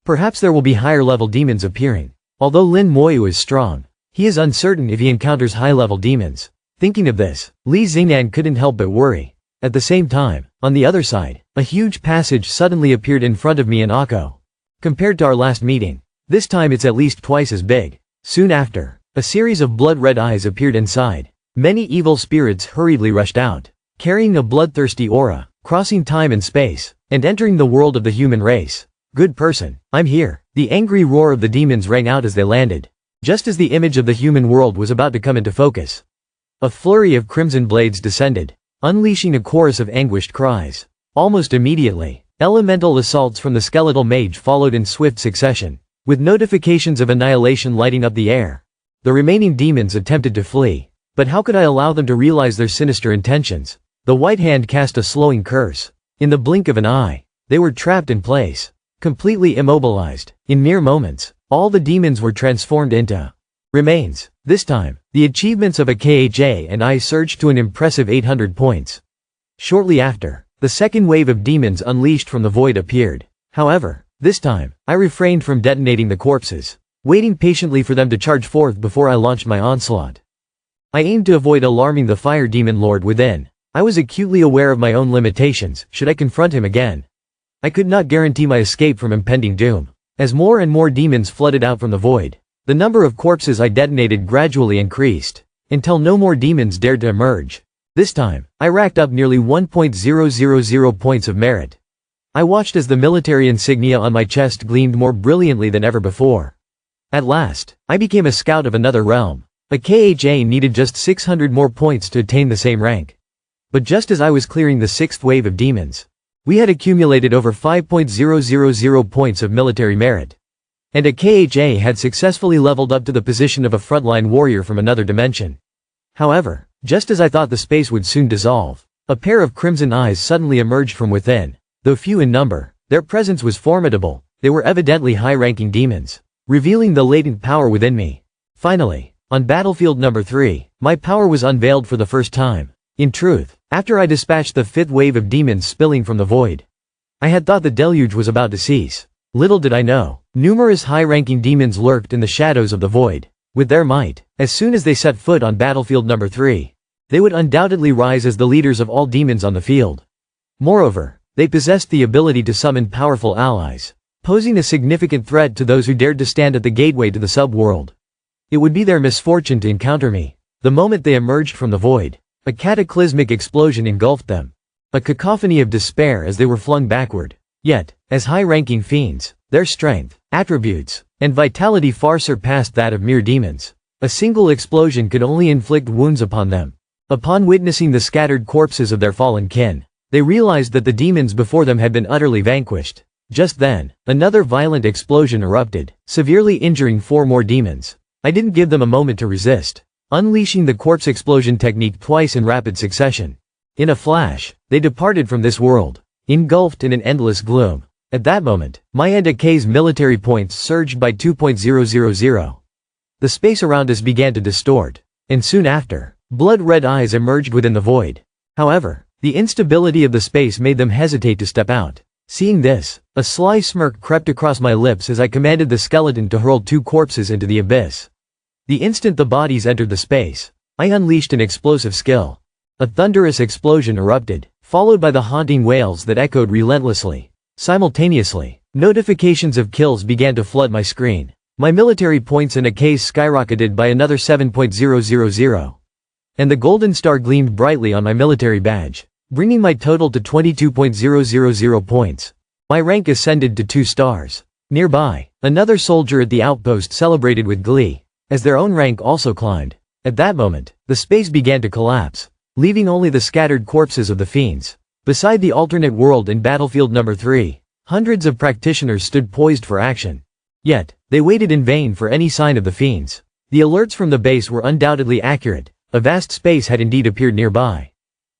Perhaps there will be higher-level demons appearing. Although Lin Moyu is strong, he is uncertain if he encounters high-level demons. Thinking of this, Li Xingnan couldn't help but worry. At the same time, on the other side, a huge passage suddenly appeared in front of me and Akko. Compared to our last meeting, this time it's at least twice as big. Soon after, a series of blood-red eyes appeared inside. Many evil spirits hurriedly rushed out, carrying a bloodthirsty aura, crossing time and space, and entering the world of the human race. "Good person, I'm here." The angry roar of the demons rang out as they landed, just as the image of the human world was about to come into focus. A flurry of crimson blades descended, unleashing a chorus of anguished cries. Almost immediately, elemental assaults from the skeletal mage followed in swift succession, with notifications of annihilation lighting up the air. The remaining demons attempted to flee, but how could I allow them to realize their sinister intentions? The white hand cast a slowing curse. In the blink of an eye, they were trapped in place, completely immobilized. In mere moments, all the demons were transformed into remains. This time, the achievements of Akha and I surged to an impressive 800 points. Shortly after, the second wave of demons unleashed from the void appeared. However, this time, I refrained from detonating the corpses, waiting patiently for them to charge forth before I launched my onslaught. I aimed to avoid alarming the fire demon lord within. I was acutely aware of my own limitations. Should I confront him again, I could not guarantee my escape from impending doom. As more and more demons flooded out from the void, the number of corpses I detonated gradually increased, until no more demons dared to emerge. This time, I racked up nearly 1,000 points of merit. I watched as the military insignia on my chest gleamed more brilliantly than ever before. At last, I became a scout of another realm. Akha needed just 600 more points to attain the same rank. But just as I was clearing the 6th wave of demons, we had accumulated over 5,000 points of military merit. And Akha had successfully leveled up to the position of a frontline warrior from another dimension. However, just as I thought the space would soon dissolve, a pair of crimson eyes suddenly emerged from within. Though few in number, their presence was formidable. They were evidently high-ranking demons, revealing the latent power within me. Finally, on battlefield number 3, my power was unveiled for the first time. In truth, after I dispatched the 5th wave of demons spilling from the void, I had thought the deluge was about to cease. Little did I know, numerous high-ranking demons lurked in the shadows of the void. With their might, as soon as they set foot on battlefield number 3, they would undoubtedly rise as the leaders of all demons on the field. Moreover, they possessed the ability to summon powerful allies, posing a significant threat to those who dared to stand at the gateway to the subworld. It would be their misfortune to encounter me. The moment they emerged from the void, a cataclysmic explosion engulfed them. A cacophony of despair as they were flung backward. Yet, as high-ranking fiends, their strength, attributes, and vitality far surpassed that of mere demons. A single explosion could only inflict wounds upon them. Upon witnessing the scattered corpses of their fallen kin, they realized that the demons before them had been utterly vanquished. Just then, another violent explosion erupted, severely injuring 4 more demons. I didn't give them a moment to resist, unleashing the corpse explosion technique twice in rapid succession. In a flash, they departed from this world, engulfed in an endless gloom. At that moment, my and Akei's military points surged by 2.000. The space around us began to distort, and soon after, blood-red eyes emerged within the void. However, the instability of the space made them hesitate to step out. Seeing this, a sly smirk crept across my lips as I commanded the skeleton to hurl 2 corpses into the abyss. The instant the bodies entered the space, I unleashed an explosive skill. A thunderous explosion erupted, followed by the haunting wails that echoed relentlessly. Simultaneously, notifications of kills began to flood my screen. My military points and Akei's skyrocketed by another 7.000. And the golden star gleamed brightly on my military badge, bringing my total to 22.000 points. My rank ascended to 2 stars. Nearby, another soldier at the outpost celebrated with glee, as their own rank also climbed. At that moment, the space began to collapse, leaving only the scattered corpses of the fiends. Beside the alternate world in battlefield number 3, hundreds of practitioners stood poised for action. Yet, they waited in vain for any sign of the fiends. The alerts from the base were undoubtedly accurate. A vast space had indeed appeared nearby.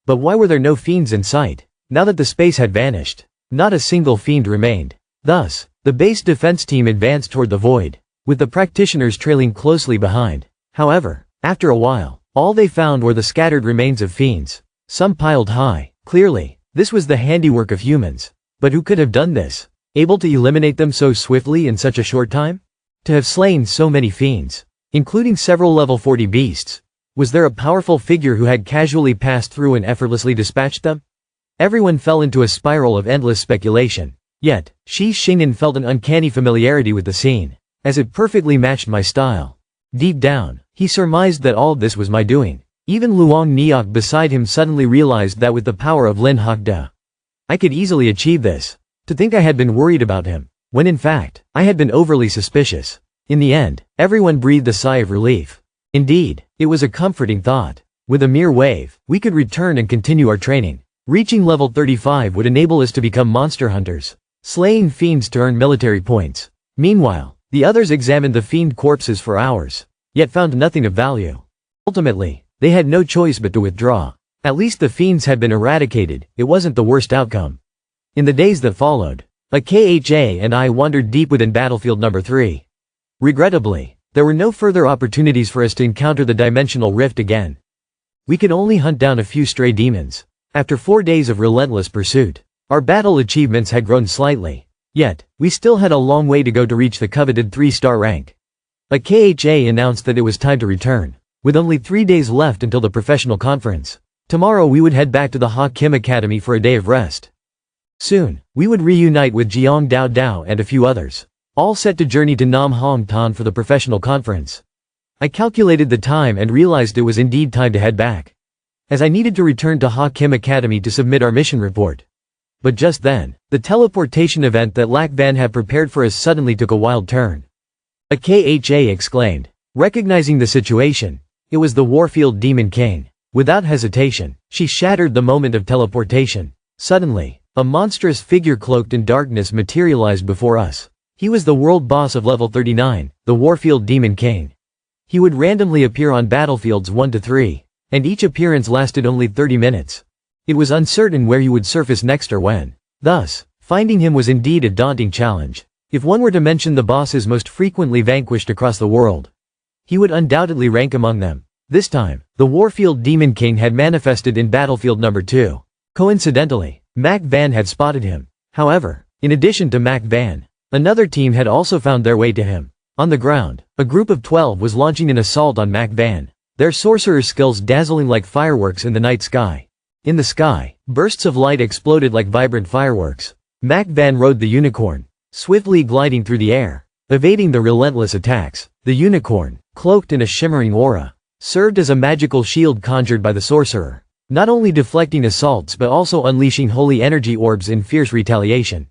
But why were there no fiends in sight? Now that the space had vanished, not a single fiend remained. Thus, the base defense team advanced toward the void, with the practitioners trailing closely behind. However, after a while, all they found were the scattered remains of fiends, some piled high. Clearly, this was the handiwork of humans. But who could have done this? Able to eliminate them so swiftly in such a short time? To have slain so many fiends, including several level 40 beasts. Was there a powerful figure who had casually passed through and effortlessly dispatched them? Everyone fell into a spiral of endless speculation. Yet, Shi Xingnan felt an uncanny familiarity with the scene, as it perfectly matched my style. Deep down, he surmised that all of this was my doing. Even Luang Niok beside him suddenly realized that with the power of Lin Hokda, I could easily achieve this. To think I had been worried about him, when in fact, I had been overly suspicious. In the end, everyone breathed a sigh of relief. Indeed, it was a comforting thought. With a mere wave, we could return and continue our training. Reaching level 35 would enable us to become monster hunters, slaying fiends to earn military points. Meanwhile, the others examined the fiend corpses for hours, yet found nothing of value. Ultimately, they had no choice but to withdraw. At least the fiends had been eradicated. It wasn't the worst outcome. In the days that followed, Akha and I wandered deep within battlefield number 3. Regrettably, there were no further opportunities for us to encounter the dimensional rift again. We could only hunt down a few stray demons. After 4 days of relentless pursuit, our battle achievements had grown slightly. Yet, we still had a long way to go to reach the coveted 3-star rank. Akha announced that it was time to return, with only 3 days left until the professional conference. Tomorrow we would head back to the Ha Kim Academy for a day of rest. Soon, we would reunite with Jiang Dao Dao and a few others, all set to journey to Nam Hong Tan for the professional conference. I calculated the time and realized it was indeed time to head back, as I needed to return to Ha Kim Academy to submit our mission report. But just then, the teleportation event that Lac Van had prepared for us suddenly took a wild turn. Akha exclaimed, recognizing the situation. It was the Warfield Demon King. Without hesitation, she shattered the moment of teleportation. Suddenly, a monstrous figure cloaked in darkness materialized before us. He was the world boss of level 39, the Warfield Demon King. He would randomly appear on battlefields 1 to 3, and each appearance lasted only 30 minutes. It was uncertain where he would surface next or when. Thus, finding him was indeed a daunting challenge. If one were to mention the bosses most frequently vanquished across the world, he would undoubtedly rank among them. This time, the Warfield Demon King had manifested in battlefield number 2. Coincidentally, Mac Van had spotted him. However, in addition to Mac Van, another team had also found their way to him. On the ground, a group of 12 was launching an assault on Mac Van, their sorcerer skills dazzling like fireworks in the night sky. In the sky, bursts of light exploded like vibrant fireworks. Mac Van rode the unicorn, swiftly gliding through the air, evading the relentless attacks. The unicorn, cloaked in a shimmering aura, served as a magical shield conjured by the sorcerer, not only deflecting assaults but also unleashing holy energy orbs in fierce retaliation.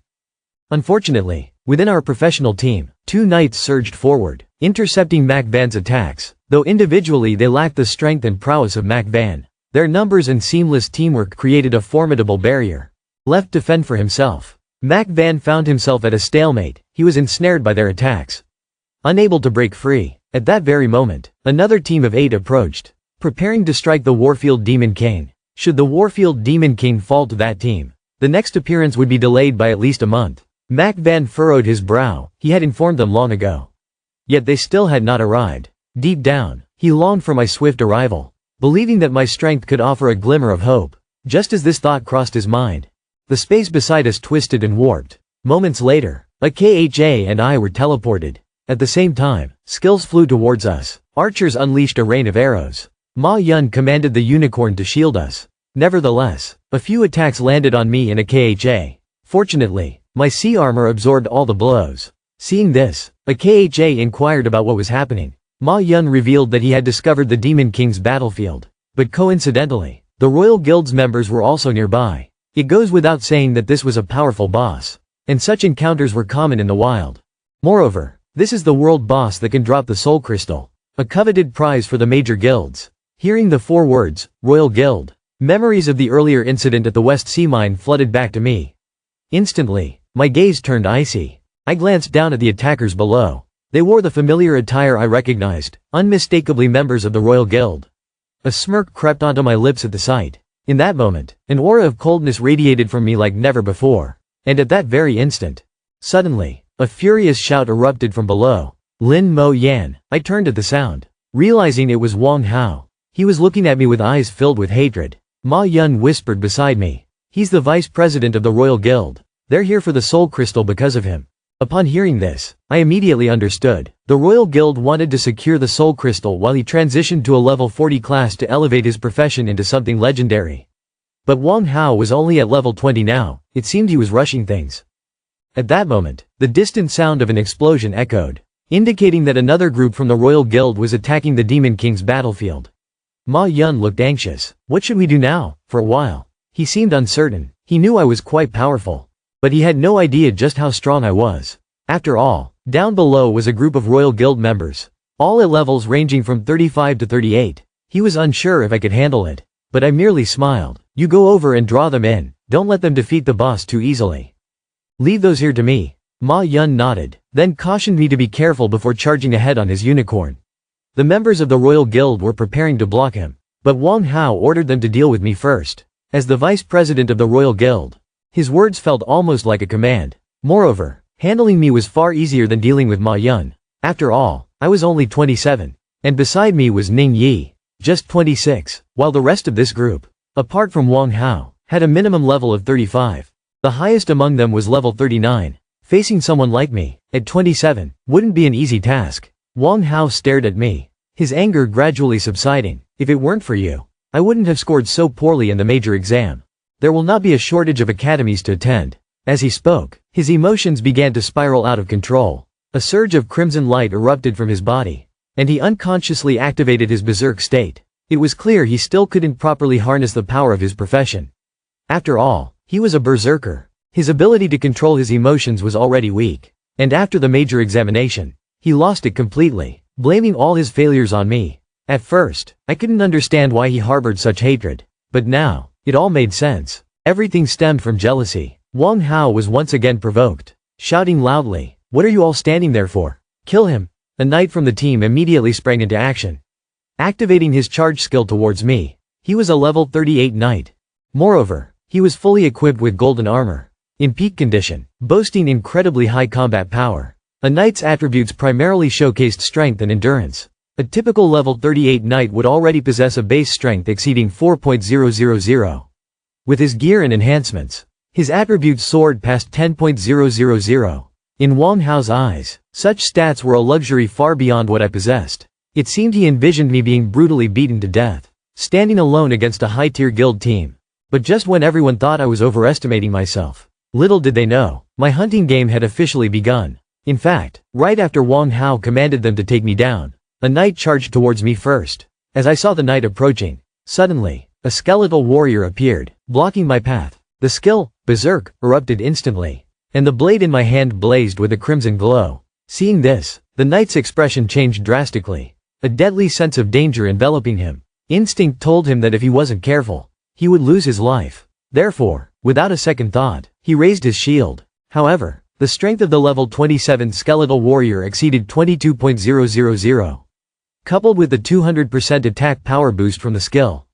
Unfortunately, within our professional team, 2 knights surged forward, intercepting Mac Van's attacks. Though individually they lacked the strength and prowess of Mac Van, their numbers and seamless teamwork created a formidable barrier. Left to fend for himself, Mac Van found himself at a stalemate. He was ensnared by their attacks, unable to break free. At that very moment, another team of 8 approached, preparing to strike the Warfield Demon King. Should the Warfield Demon King fall to that team, the next appearance would be delayed by at least a month. Mac Van furrowed his brow. He had informed them long ago. Yet they still had not arrived. Deep down, he longed for my swift arrival, believing that my strength could offer a glimmer of hope. Just as this thought crossed his mind, the space beside us twisted and warped. Moments later, a KHA and I were teleported. At the same time, skills flew towards us. Archers unleashed a rain of arrows. Ma Yun commanded the unicorn to shield us. Nevertheless, a few attacks landed on me in a KHA. Fortunately, my sea armor absorbed all the blows. Seeing this, a KHA inquired about what was happening. Ma Yun revealed that he had discovered the Demon King's battlefield. But coincidentally, the Royal Guild's members were also nearby. It goes without saying that this was a powerful boss, and such encounters were common in the wild. Moreover, this is the world boss that can drop the Soul Crystal, a coveted prize for the major guilds. Hearing the 4 words, Royal Guild, memories of the earlier incident at the West Sea Mine flooded back to me. Instantly, my gaze turned icy. I glanced down at the attackers below. They wore the familiar attire I recognized, unmistakably members of the Royal Guild. A smirk crept onto my lips at the sight. In that moment, an aura of coldness radiated from me like never before. And at that very instant, suddenly, a furious shout erupted from below. Lin Moyu. I turned at the sound, realizing it was Wang Hao. He was looking at me with eyes filled with hatred. Ma Yun whispered beside me. He's the vice president of the Royal Guild. They're here for the Soul Crystal because of him. Upon hearing this, I immediately understood. The Royal Guild wanted to secure the Soul Crystal while he transitioned to a level 40 class to elevate his profession into something legendary. But Wang Hao was only at level 20 now. It seemed he was rushing things. At that moment, the distant sound of an explosion echoed, indicating that another group from the Royal Guild was attacking the Demon King's battlefield. Ma Yun looked anxious. What should we do now? For a while, he seemed uncertain. He knew I was quite powerful, but he had no idea just how strong I was. After all, down below was a group of Royal Guild members, all at levels ranging from 35 to 38. He was unsure if I could handle it, but I merely smiled. You go over and draw them in. Don't let them defeat the boss too easily. Leave those here to me. Ma Yun nodded, then cautioned me to be careful before charging ahead on his unicorn. The members of the Royal Guild were preparing to block him, but Wang Hao ordered them to deal with me first. As the vice president of the Royal Guild, his words felt almost like a command. Moreover, handling me was far easier than dealing with Ma Yun. After all, I was only 27, and beside me was Ning Yi, just 26, while the rest of this group, apart from Wang Hao, had a minimum level of 35. The highest among them was level 39. Facing someone like me, at 27, wouldn't be an easy task. Wang Hao stared at me, his anger gradually subsiding. If it weren't for you, I wouldn't have scored so poorly in the major exam. There will not be a shortage of academies to attend. As he spoke, his emotions began to spiral out of control. A surge of crimson light erupted from his body, and he unconsciously activated his berserk state. It was clear he still couldn't properly harness the power of his profession. After all, he was a berserker. His ability to control his emotions was already weak, and after the major examination, he lost it completely, blaming all his failures on me. At first, I couldn't understand why he harbored such hatred, but now, it all made sense. Everything stemmed from jealousy. Wang Hao was once again provoked, shouting loudly, "What are you all standing there for? Kill him!" A knight from the team immediately sprang into action, activating his charge skill towards me. He was a level 38 knight. Moreover, he was fully equipped with golden armor, in peak condition, boasting incredibly high combat power. A knight's attributes primarily showcased strength and endurance. A typical level 38 knight would already possess a base strength exceeding 4.000. With his gear and enhancements, his attributes soared past 10.000. In Wang Hao's eyes, such stats were a luxury far beyond what I possessed. It seemed he envisioned me being brutally beaten to death, standing alone against a high-tier guild team. But just when everyone thought I was overestimating myself, little did they know, my hunting game had officially begun. In fact, right after Wang Hao commanded them to take me down, a knight charged towards me first. As I saw the knight approaching, suddenly, a skeletal warrior appeared, blocking my path. The skill, Berserk, erupted instantly, and the blade in my hand blazed with a crimson glow. Seeing this, The knight's expression changed drastically, a deadly sense of danger enveloping him. Instinct told him that if he wasn't careful, he would lose his life. Therefore, without a second thought, he raised his shield. However, the strength of the level 27 skeletal warrior exceeded 22.000. Coupled with the 200% attack power boost from the skill,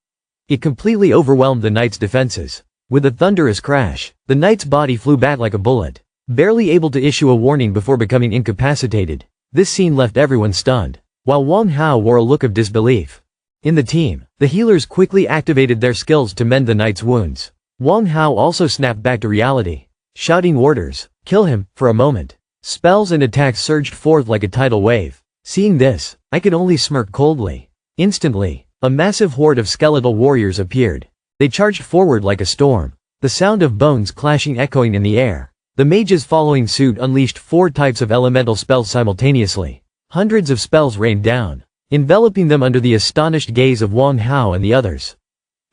it completely overwhelmed the knight's defenses. With a thunderous crash, the knight's body flew back like a bullet, barely able to issue a warning before becoming incapacitated. This scene left everyone stunned, while Wang Hao wore a look of disbelief. In the team, the healers quickly activated their skills to mend the knight's wounds. Wang Hao also snapped back to reality, shouting orders, "Kill him!" For a moment, spells and attacks surged forth like a tidal wave. Seeing this, I could only smirk coldly. Instantly, a massive horde of skeletal warriors appeared. They charged forward like a storm, the sound of bones clashing echoing in the air. The mages following suit unleashed 4 types of elemental spells simultaneously. Hundreds of spells rained down, enveloping them under the astonished gaze of Wang Hao and the others.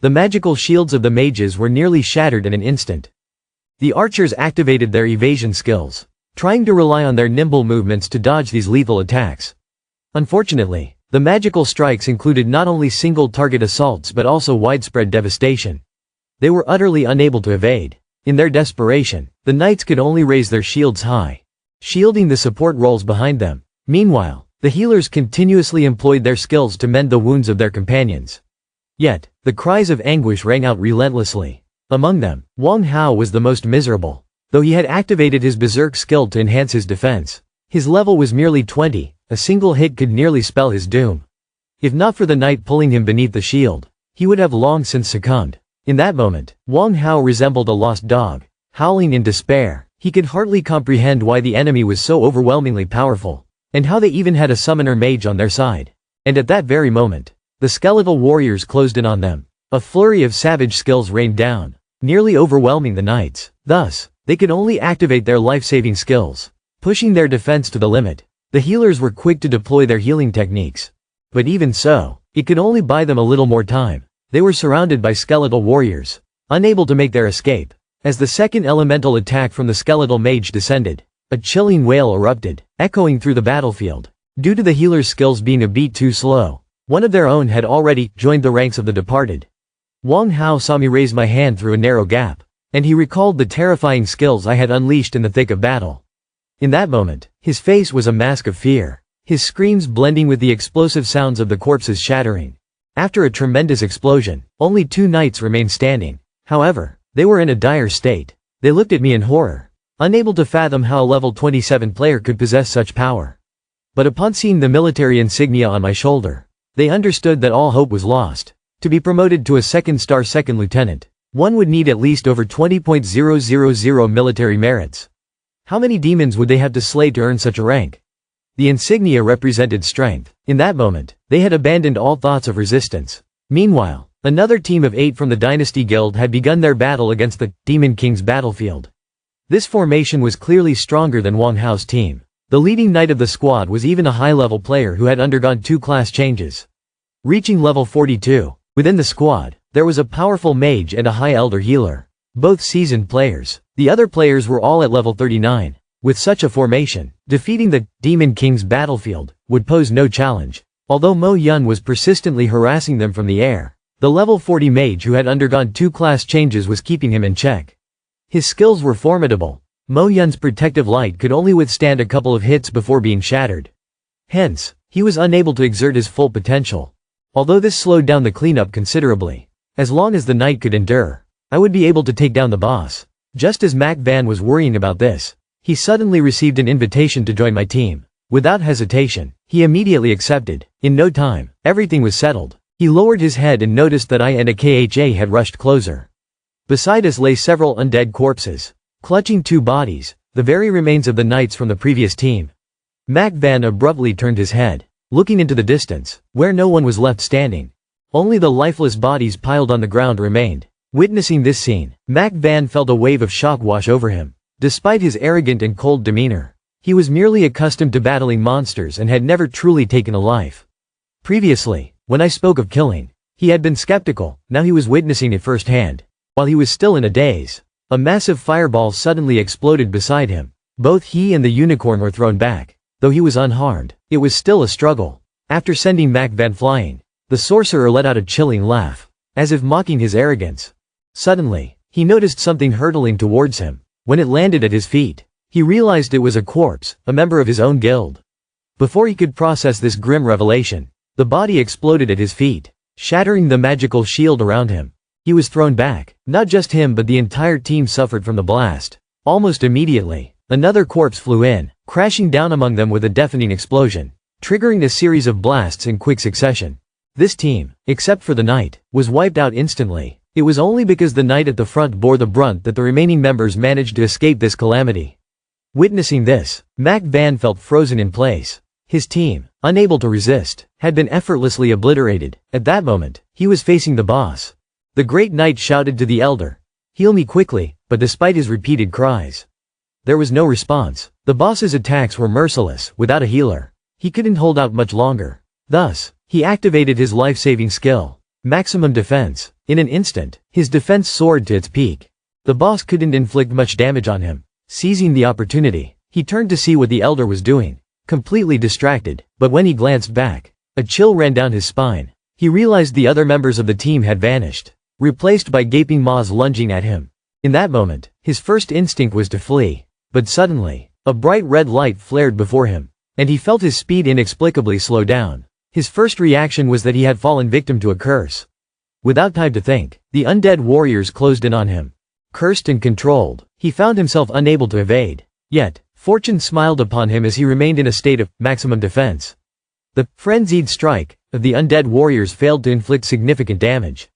The magical shields of the mages were nearly shattered in an instant. The archers activated their evasion skills, trying to rely on their nimble movements to dodge these lethal attacks. Unfortunately, the magical strikes included not only single-target assaults but also widespread devastation. They were utterly unable to evade. In their desperation, the knights could only raise their shields high, shielding the support roles behind them. Meanwhile, the healers continuously employed their skills to mend the wounds of their companions. Yet, the cries of anguish rang out relentlessly. Among them, Wang Hao was the most miserable. Though he had activated his berserk skill to enhance his defense, his level was merely 20, a single hit could nearly spell his doom. If not for the knight pulling him beneath the shield, he would have long since succumbed. In that moment, Wang Hao resembled a lost dog, howling in despair. He could hardly comprehend why the enemy was so overwhelmingly powerful, and how they even had a summoner mage on their side. And at that very moment, the skeletal warriors closed in on them. A flurry of savage skills rained down, nearly overwhelming the knights. Thus, they could only activate their life-saving skills, pushing their defense to the limit. The healers were quick to deploy their healing techniques. But even so, it could only buy them a little more time. They were surrounded by skeletal warriors, unable to make their escape. As the second elemental attack from the skeletal mage descended, a chilling wail erupted, echoing through the battlefield. Due to the healer's skills being a beat too slow, one of their own had already joined the ranks of the departed. Wang Hao saw me raise my hand through a narrow gap, and he recalled the terrifying skills I had unleashed in the thick of battle. In that moment, his face was a mask of fear, his screams blending with the explosive sounds of the corpses shattering. After a tremendous explosion, only 2 knights remained standing. However, they were in a dire state. They looked at me in horror, unable to fathom how a level 27 player could possess such power. But upon seeing the military insignia on my shoulder, they understood that all hope was lost. To be promoted to a 2-star second lieutenant, one would need at least over 20.000 military merits. How many demons would they have to slay to earn such a rank? The insignia represented strength. In that moment, they had abandoned all thoughts of resistance. Meanwhile, another team of 8 from the Dynasty Guild had begun their battle against the Demon King's battlefield. This formation was clearly stronger than Wang Hao's team. The leading knight of the squad was even a high-level player who had undergone 2 class changes, reaching level 42. Within the squad, there was a powerful mage and a high elder healer, both seasoned players. The other players were all at level 39. With such a formation, defeating the Demon King's battlefield would pose no challenge. Although Mo Yun was persistently harassing them from the air, the level 40 mage who had undergone 2 class changes was keeping him in check. His skills were formidable. Mo Yun's protective light could only withstand a couple of hits before being shattered. Hence, he was unable to exert his full potential. Although this slowed down the cleanup considerably, as long as the knight could endure, I would be able to take down the boss. Just as Mac Van was worrying about this, he suddenly received an invitation to join my team. Without hesitation, he immediately accepted. In no time, everything was settled. He lowered his head and noticed that I and a KHA had rushed closer. Beside us lay several undead corpses, clutching 2 bodies, the very remains of the knights from the previous team. Mac Van abruptly turned his head, looking into the distance, where no one was left standing. Only the lifeless bodies piled on the ground remained. Witnessing this scene, Mac Van felt a wave of shock wash over him. Despite his arrogant and cold demeanor, he was merely accustomed to battling monsters and had never truly taken a life. Previously, when I spoke of killing, he had been skeptical. Now he was witnessing it firsthand. While he was still in a daze, a massive fireball suddenly exploded beside him. Both he and the unicorn were thrown back. Though he was unharmed, it was still a struggle. After sending Mac Van flying, the sorcerer let out a chilling laugh, as if mocking his arrogance. Suddenly, he noticed something hurtling towards him. When it landed at his feet, he realized it was a corpse, a member of his own guild. Before he could process this grim revelation, the body exploded at his feet, shattering the magical shield around him. He was thrown back. Not just him but the entire team suffered from the blast. Almost immediately, another corpse flew in, crashing down among them with a deafening explosion, triggering a series of blasts in quick succession. This team, except for the knight, was wiped out instantly. It was only because the knight at the front bore the brunt that the remaining members managed to escape this calamity. Witnessing this, Mac Van felt frozen in place. His team, unable to resist, had been effortlessly obliterated. At that moment, he was facing the boss. The great knight shouted to the elder, "Heal me quickly," but despite his repeated cries, there was no response. The boss's attacks were merciless. Without a healer, he couldn't hold out much longer. Thus, he activated his life-saving skill, Maximum Defense. In an instant, his defense soared to its peak. The boss couldn't inflict much damage on him. Seizing the opportunity, he turned to see what the elder was doing, completely distracted, but when he glanced back, a chill ran down his spine. He realized the other members of the team had vanished, replaced by gaping maws lunging at him. In that moment, his first instinct was to flee, but suddenly, a bright red light flared before him, and he felt his speed inexplicably slow down. His first reaction was that he had fallen victim to a curse. Without time to think, the undead warriors closed in on him. Cursed and controlled, he found himself unable to evade. Yet, fortune smiled upon him as he remained in a state of maximum defense. The frenzied strike of the undead warriors failed to inflict significant damage.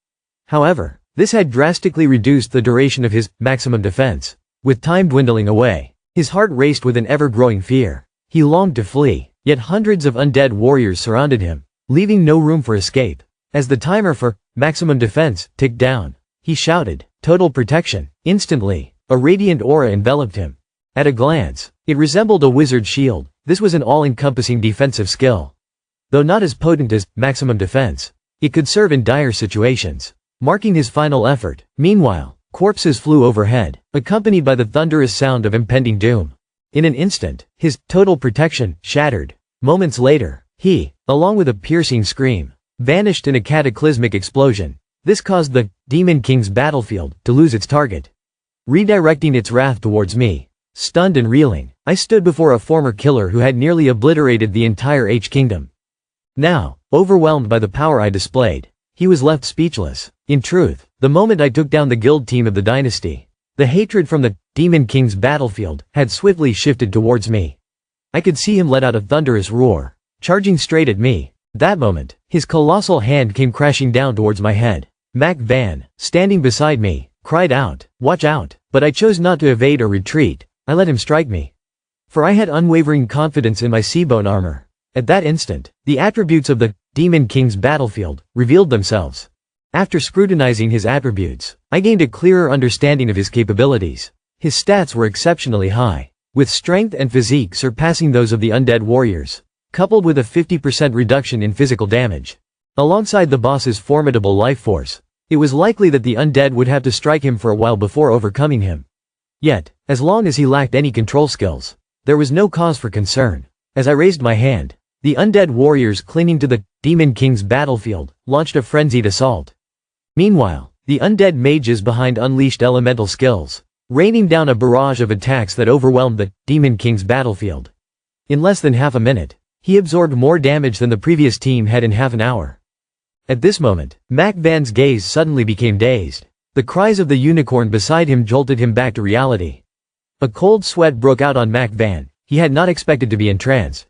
However, this had drastically reduced the duration of his maximum defense. With time dwindling away, his heart raced with an ever-growing fear. He longed to flee, yet hundreds of undead warriors surrounded him, leaving no room for escape. As the timer for maximum defense ticked down, he shouted, "Total protection!" Instantly, a radiant aura enveloped him. At a glance, it resembled a wizard's shield. This was an all-encompassing defensive skill. Though not as potent as maximum defense, it could serve in dire situations, marking his final effort. Meanwhile, corpses flew overhead, accompanied by the thunderous sound of impending doom. In an instant, his total protection shattered. Moments later, he, along with a piercing scream, vanished in a cataclysmic explosion. This caused the Demon King's battlefield to lose its target, redirecting its wrath towards me. Stunned and reeling, I stood before a former killer who had nearly obliterated the entire H-Kingdom. Now, overwhelmed by the power I displayed, he was left speechless. In truth, the moment I took down the guild team of the dynasty, the hatred from the Demon King's battlefield had swiftly shifted towards me. I could see him let out a thunderous roar, charging straight at me. At that moment, his colossal hand came crashing down towards my head. Mac Van, standing beside me, cried out, "Watch out!" But I chose not to evade or retreat. I let him strike me, for I had unwavering confidence in my seabone armor. At that instant, the attributes of the Demon King's battlefield revealed themselves. After scrutinizing his attributes, I gained a clearer understanding of his capabilities. His stats were exceptionally high, with strength and physique surpassing those of the undead warriors, coupled with a 50% reduction in physical damage. Alongside the boss's formidable life force, it was likely that the undead would have to strike him for a while before overcoming him. Yet, as long as he lacked any control skills, there was no cause for concern. As I raised my hand, the undead warriors clinging to the Demon King's battlefield launched a frenzied assault. Meanwhile, the undead mages behind unleashed elemental skills, raining down a barrage of attacks that overwhelmed the Demon King's battlefield. In less than half a minute, he absorbed more damage than the previous team had in half an hour. At this moment, Mac Van's gaze suddenly became dazed. The cries of the unicorn beside him jolted him back to reality. A cold sweat broke out on Mac Van. He had not expected to be in trance.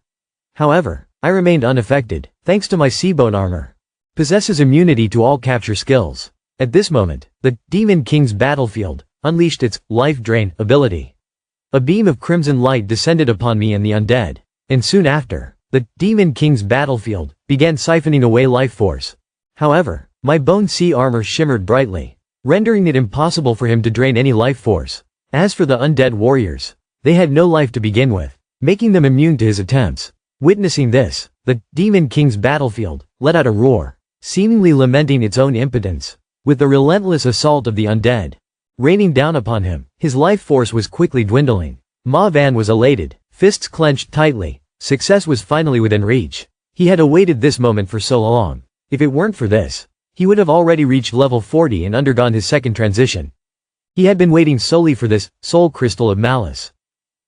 However, I remained unaffected, thanks to my seabone armor. Possesses immunity to all capture skills. At this moment, the Demon King's battlefield unleashed its life drain ability. A beam of crimson light descended upon me and the undead, and soon after, the Demon King's battlefield began siphoning away life force. However, my bone sea armor shimmered brightly, rendering it impossible for him to drain any life force. As for the undead warriors, they had no life to begin with, making them immune to his attempts. Witnessing this, the Demon King's battlefield let out a roar, seemingly lamenting its own impotence. With the relentless assault of the undead raining down upon him, his life force was quickly dwindling. Ma Van was elated, fists clenched tightly, Success was finally within reach. He had awaited this moment for so long. If it weren't for this, he would have already reached level 40 and undergone his second transition. He had been waiting solely for this Soul Crystal of Malice.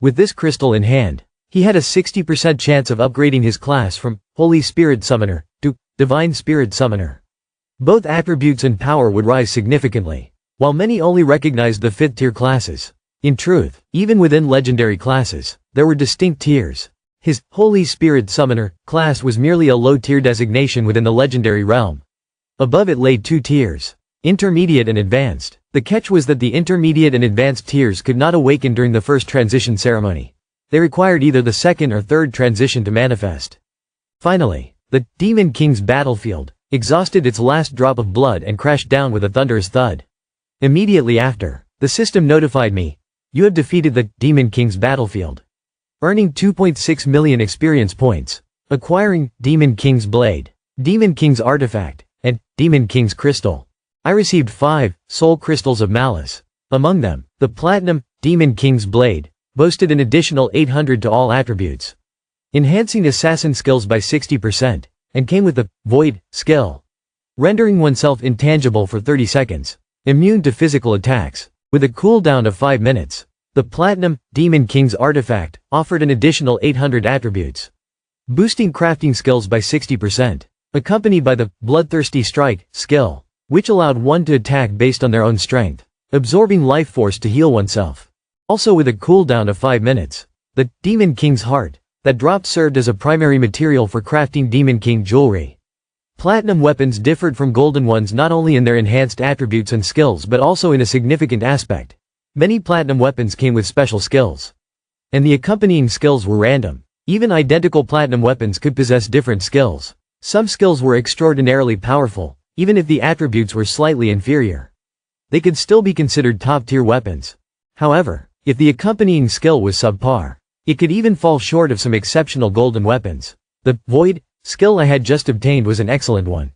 With this crystal in hand, he had a 60% chance of upgrading his class from Holy Spirit Summoner to Divine Spirit Summoner. Both attributes and power would rise significantly, while many only recognized the 5th tier classes. In truth, even within legendary classes, there were distinct tiers. His Holy Spirit Summoner class was merely a low-tier designation within the legendary realm. Above it lay 2 tiers, Intermediate and Advanced. The catch was that the Intermediate and Advanced tiers could not awaken during the first transition ceremony. They required either the second or third transition to manifest. Finally, the Demon King's battlefield exhausted its last drop of blood and crashed down with a thunderous thud. Immediately after, the system notified me, "You have defeated the Demon King's battlefield." Earning 2.6 million experience points, acquiring Demon King's Blade, Demon King's Artifact, and Demon King's Crystal. I received 5 Soul Crystals of Malice. Among them, the Platinum Demon King's Blade boasted an additional 800 to all attributes, enhancing assassin skills by 60%, and came with the Void skill, rendering oneself intangible for 30 seconds, immune to physical attacks, with a cooldown of 5 minutes. The Platinum Demon King's Artifact offered an additional 800 attributes, boosting crafting skills by 60%, accompanied by the Bloodthirsty Strike skill, which allowed one to attack based on their own strength, absorbing life force to heal oneself. Also with a cooldown of 5 minutes, the Demon King's Heart that dropped served as a primary material for crafting Demon King jewelry. Platinum weapons differed from golden ones not only in their enhanced attributes and skills but also in a significant aspect. Many platinum weapons came with special skills, and the accompanying skills were random. Even identical platinum weapons could possess different skills. Some skills were extraordinarily powerful, even if the attributes were slightly inferior. They could still be considered top-tier weapons. However, if the accompanying skill was subpar, it could even fall short of some exceptional golden weapons. The Void skill I had just obtained was an excellent one.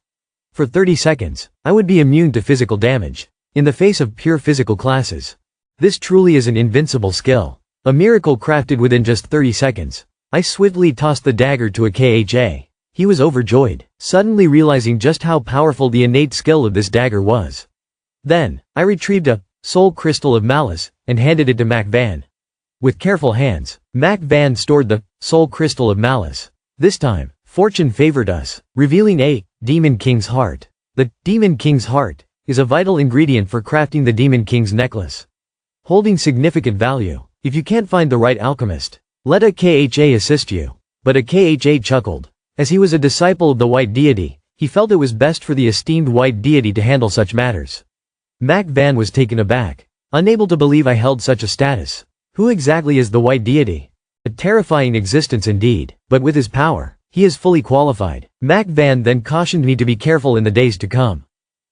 For 30 seconds, I would be immune to physical damage, in the face of pure physical classes. This truly is an invincible skill. A miracle crafted within just 30 seconds. I swiftly tossed the dagger to a KHA. He was overjoyed, suddenly realizing just how powerful the innate skill of this dagger was. Then, I retrieved a Soul Crystal of Malice and handed it to Mac Van. With careful hands, Mac Van stored the Soul Crystal of Malice. This time, fortune favored us, revealing a Demon King's Heart. The Demon King's Heart is a vital ingredient for crafting the Demon King's necklace, holding significant value. If you can't find the right alchemist, let a KHA assist you. But a KHA chuckled. As he was a disciple of the White Deity, he felt it was best for the esteemed White Deity to handle such matters. Mac Van was taken aback, unable to believe I held such a status. Who exactly is the White Deity? A terrifying existence indeed, but with his power, he is fully qualified. Mac Van then cautioned me to be careful in the days to come.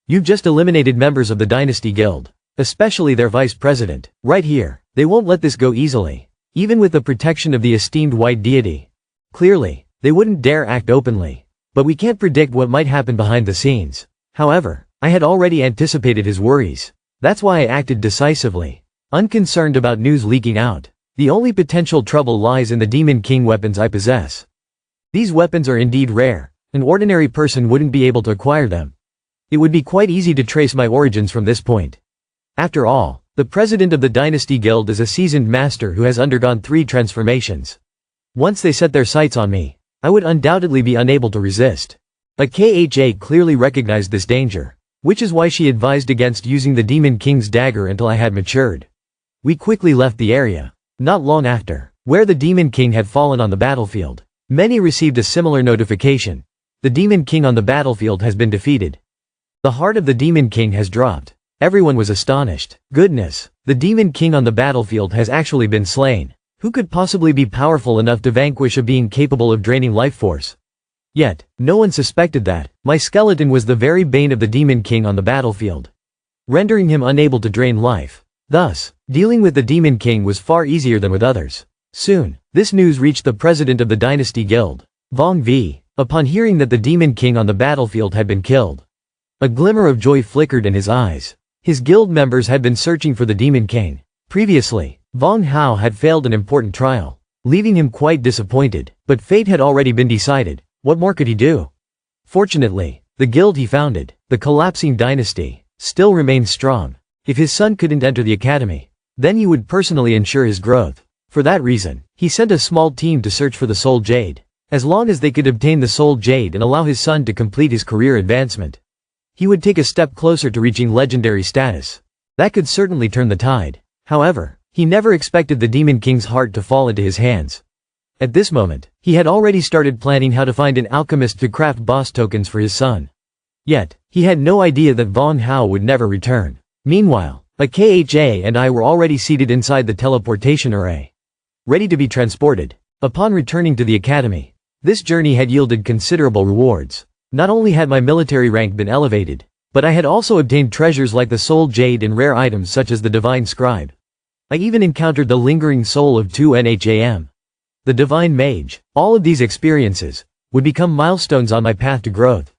You've just eliminated members of the Dynasty Guild, especially their vice president, right here. They won't let this go easily, even with the protection of the esteemed White Deity. Clearly, they wouldn't dare act openly. But we can't predict what might happen behind the scenes. However, I had already anticipated his worries. That's why I acted decisively, unconcerned about news leaking out. The only potential trouble lies in the Demon King weapons I possess. These weapons are indeed rare. An ordinary person wouldn't be able to acquire them. It would be quite easy to trace my origins from this point. After all, the president of the Dynasty Guild is a seasoned master who has undergone 3 transformations. Once they set their sights on me, I would undoubtedly be unable to resist. A KHA clearly recognized this danger, which is why she advised against using the Demon King's dagger until I had matured. We quickly left the area. Not long after, where the Demon King had fallen on the battlefield, many received a similar notification. The Demon King on the battlefield has been defeated. The heart of the Demon King has dropped. Everyone was astonished. Goodness, the Demon King on the battlefield has actually been slain. Who could possibly be powerful enough to vanquish a being capable of draining life force? Yet, no one suspected that my skeleton was the very bane of the Demon King on the battlefield, rendering him unable to drain life. Thus, dealing with the Demon King was far easier than with others. Soon, this news reached the president of the Dynasty Guild, Vong V. Upon hearing that the Demon King on the battlefield had been killed, a glimmer of joy flickered in his eyes. His guild members had been searching for the Demon King. Previously, Vong Hao had failed an important trial. leaving him quite disappointed, but fate had already been decided. What more could he do? Fortunately, the guild he founded, the collapsing dynasty, still remained strong. If his son couldn't enter the academy, then he would personally ensure his growth. For that reason, he sent a small team to search for the Soul Jade. As long as they could obtain the Soul Jade and allow his son to complete his career advancement, he would take a step closer to reaching legendary status. That could certainly turn the tide. However, he never expected the Demon King's heart to fall into his hands. At this moment, he had already started planning how to find an alchemist to craft boss tokens for his son. Yet, he had no idea that Von Hao would never return. Meanwhile, Akha and I were already seated inside the teleportation array, ready to be transported. Upon returning to the academy, this journey had yielded considerable rewards. Not only had my military rank been elevated, but I had also obtained treasures like the Soul Jade and rare items such as the Divine Scribe. I even encountered the lingering soul of 2NHAM, the Divine Mage. All of these experiences would become milestones on my path to growth.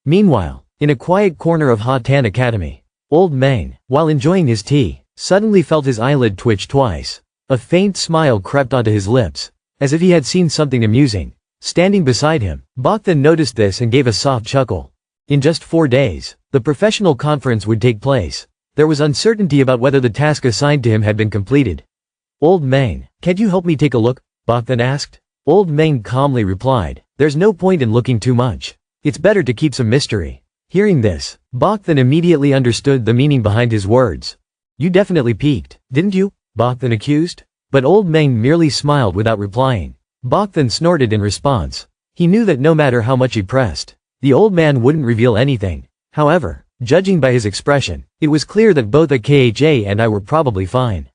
Meanwhile, in a quiet corner of Ha Tan Academy, Old Meng, while enjoying his tea, suddenly felt his eyelid twitch twice. A faint smile crept onto his lips, as if he had seen something amusing. Standing beside him, Bogdan noticed this and gave a soft chuckle. In just 4 days, the professional conference would take place. There was uncertainty about whether the task assigned to him had been completed. Old Meng, can't you help me take a look? Bogdan asked. Old Meng calmly replied, there's no point in looking too much. It's better to keep some mystery. Hearing this, Bogdan immediately understood the meaning behind his words. You definitely peeked, didn't you? Bogdan accused. But Old Meng merely smiled without replying. Bogdan snorted in response. He knew that no matter how much he pressed, the old man wouldn't reveal anything. However, judging by his expression, it was clear that both Akha and I were probably fine.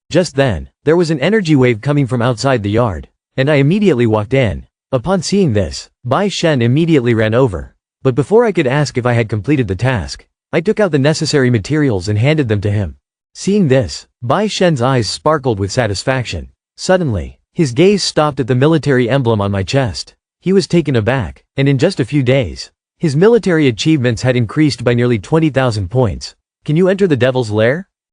Just then, there was an energy wave coming from outside the yard, and I immediately walked in. Upon seeing this, Bai Shen immediately ran over. But before I could ask if I had completed the task, I took out the necessary materials and handed them to him. Seeing this, Bai Shen's eyes sparkled with satisfaction. Suddenly, his gaze stopped at the military emblem on my chest. He was taken aback, and in just a few days, his military achievements had increased by nearly 20,000 points. Can you enter the Devil's Lair?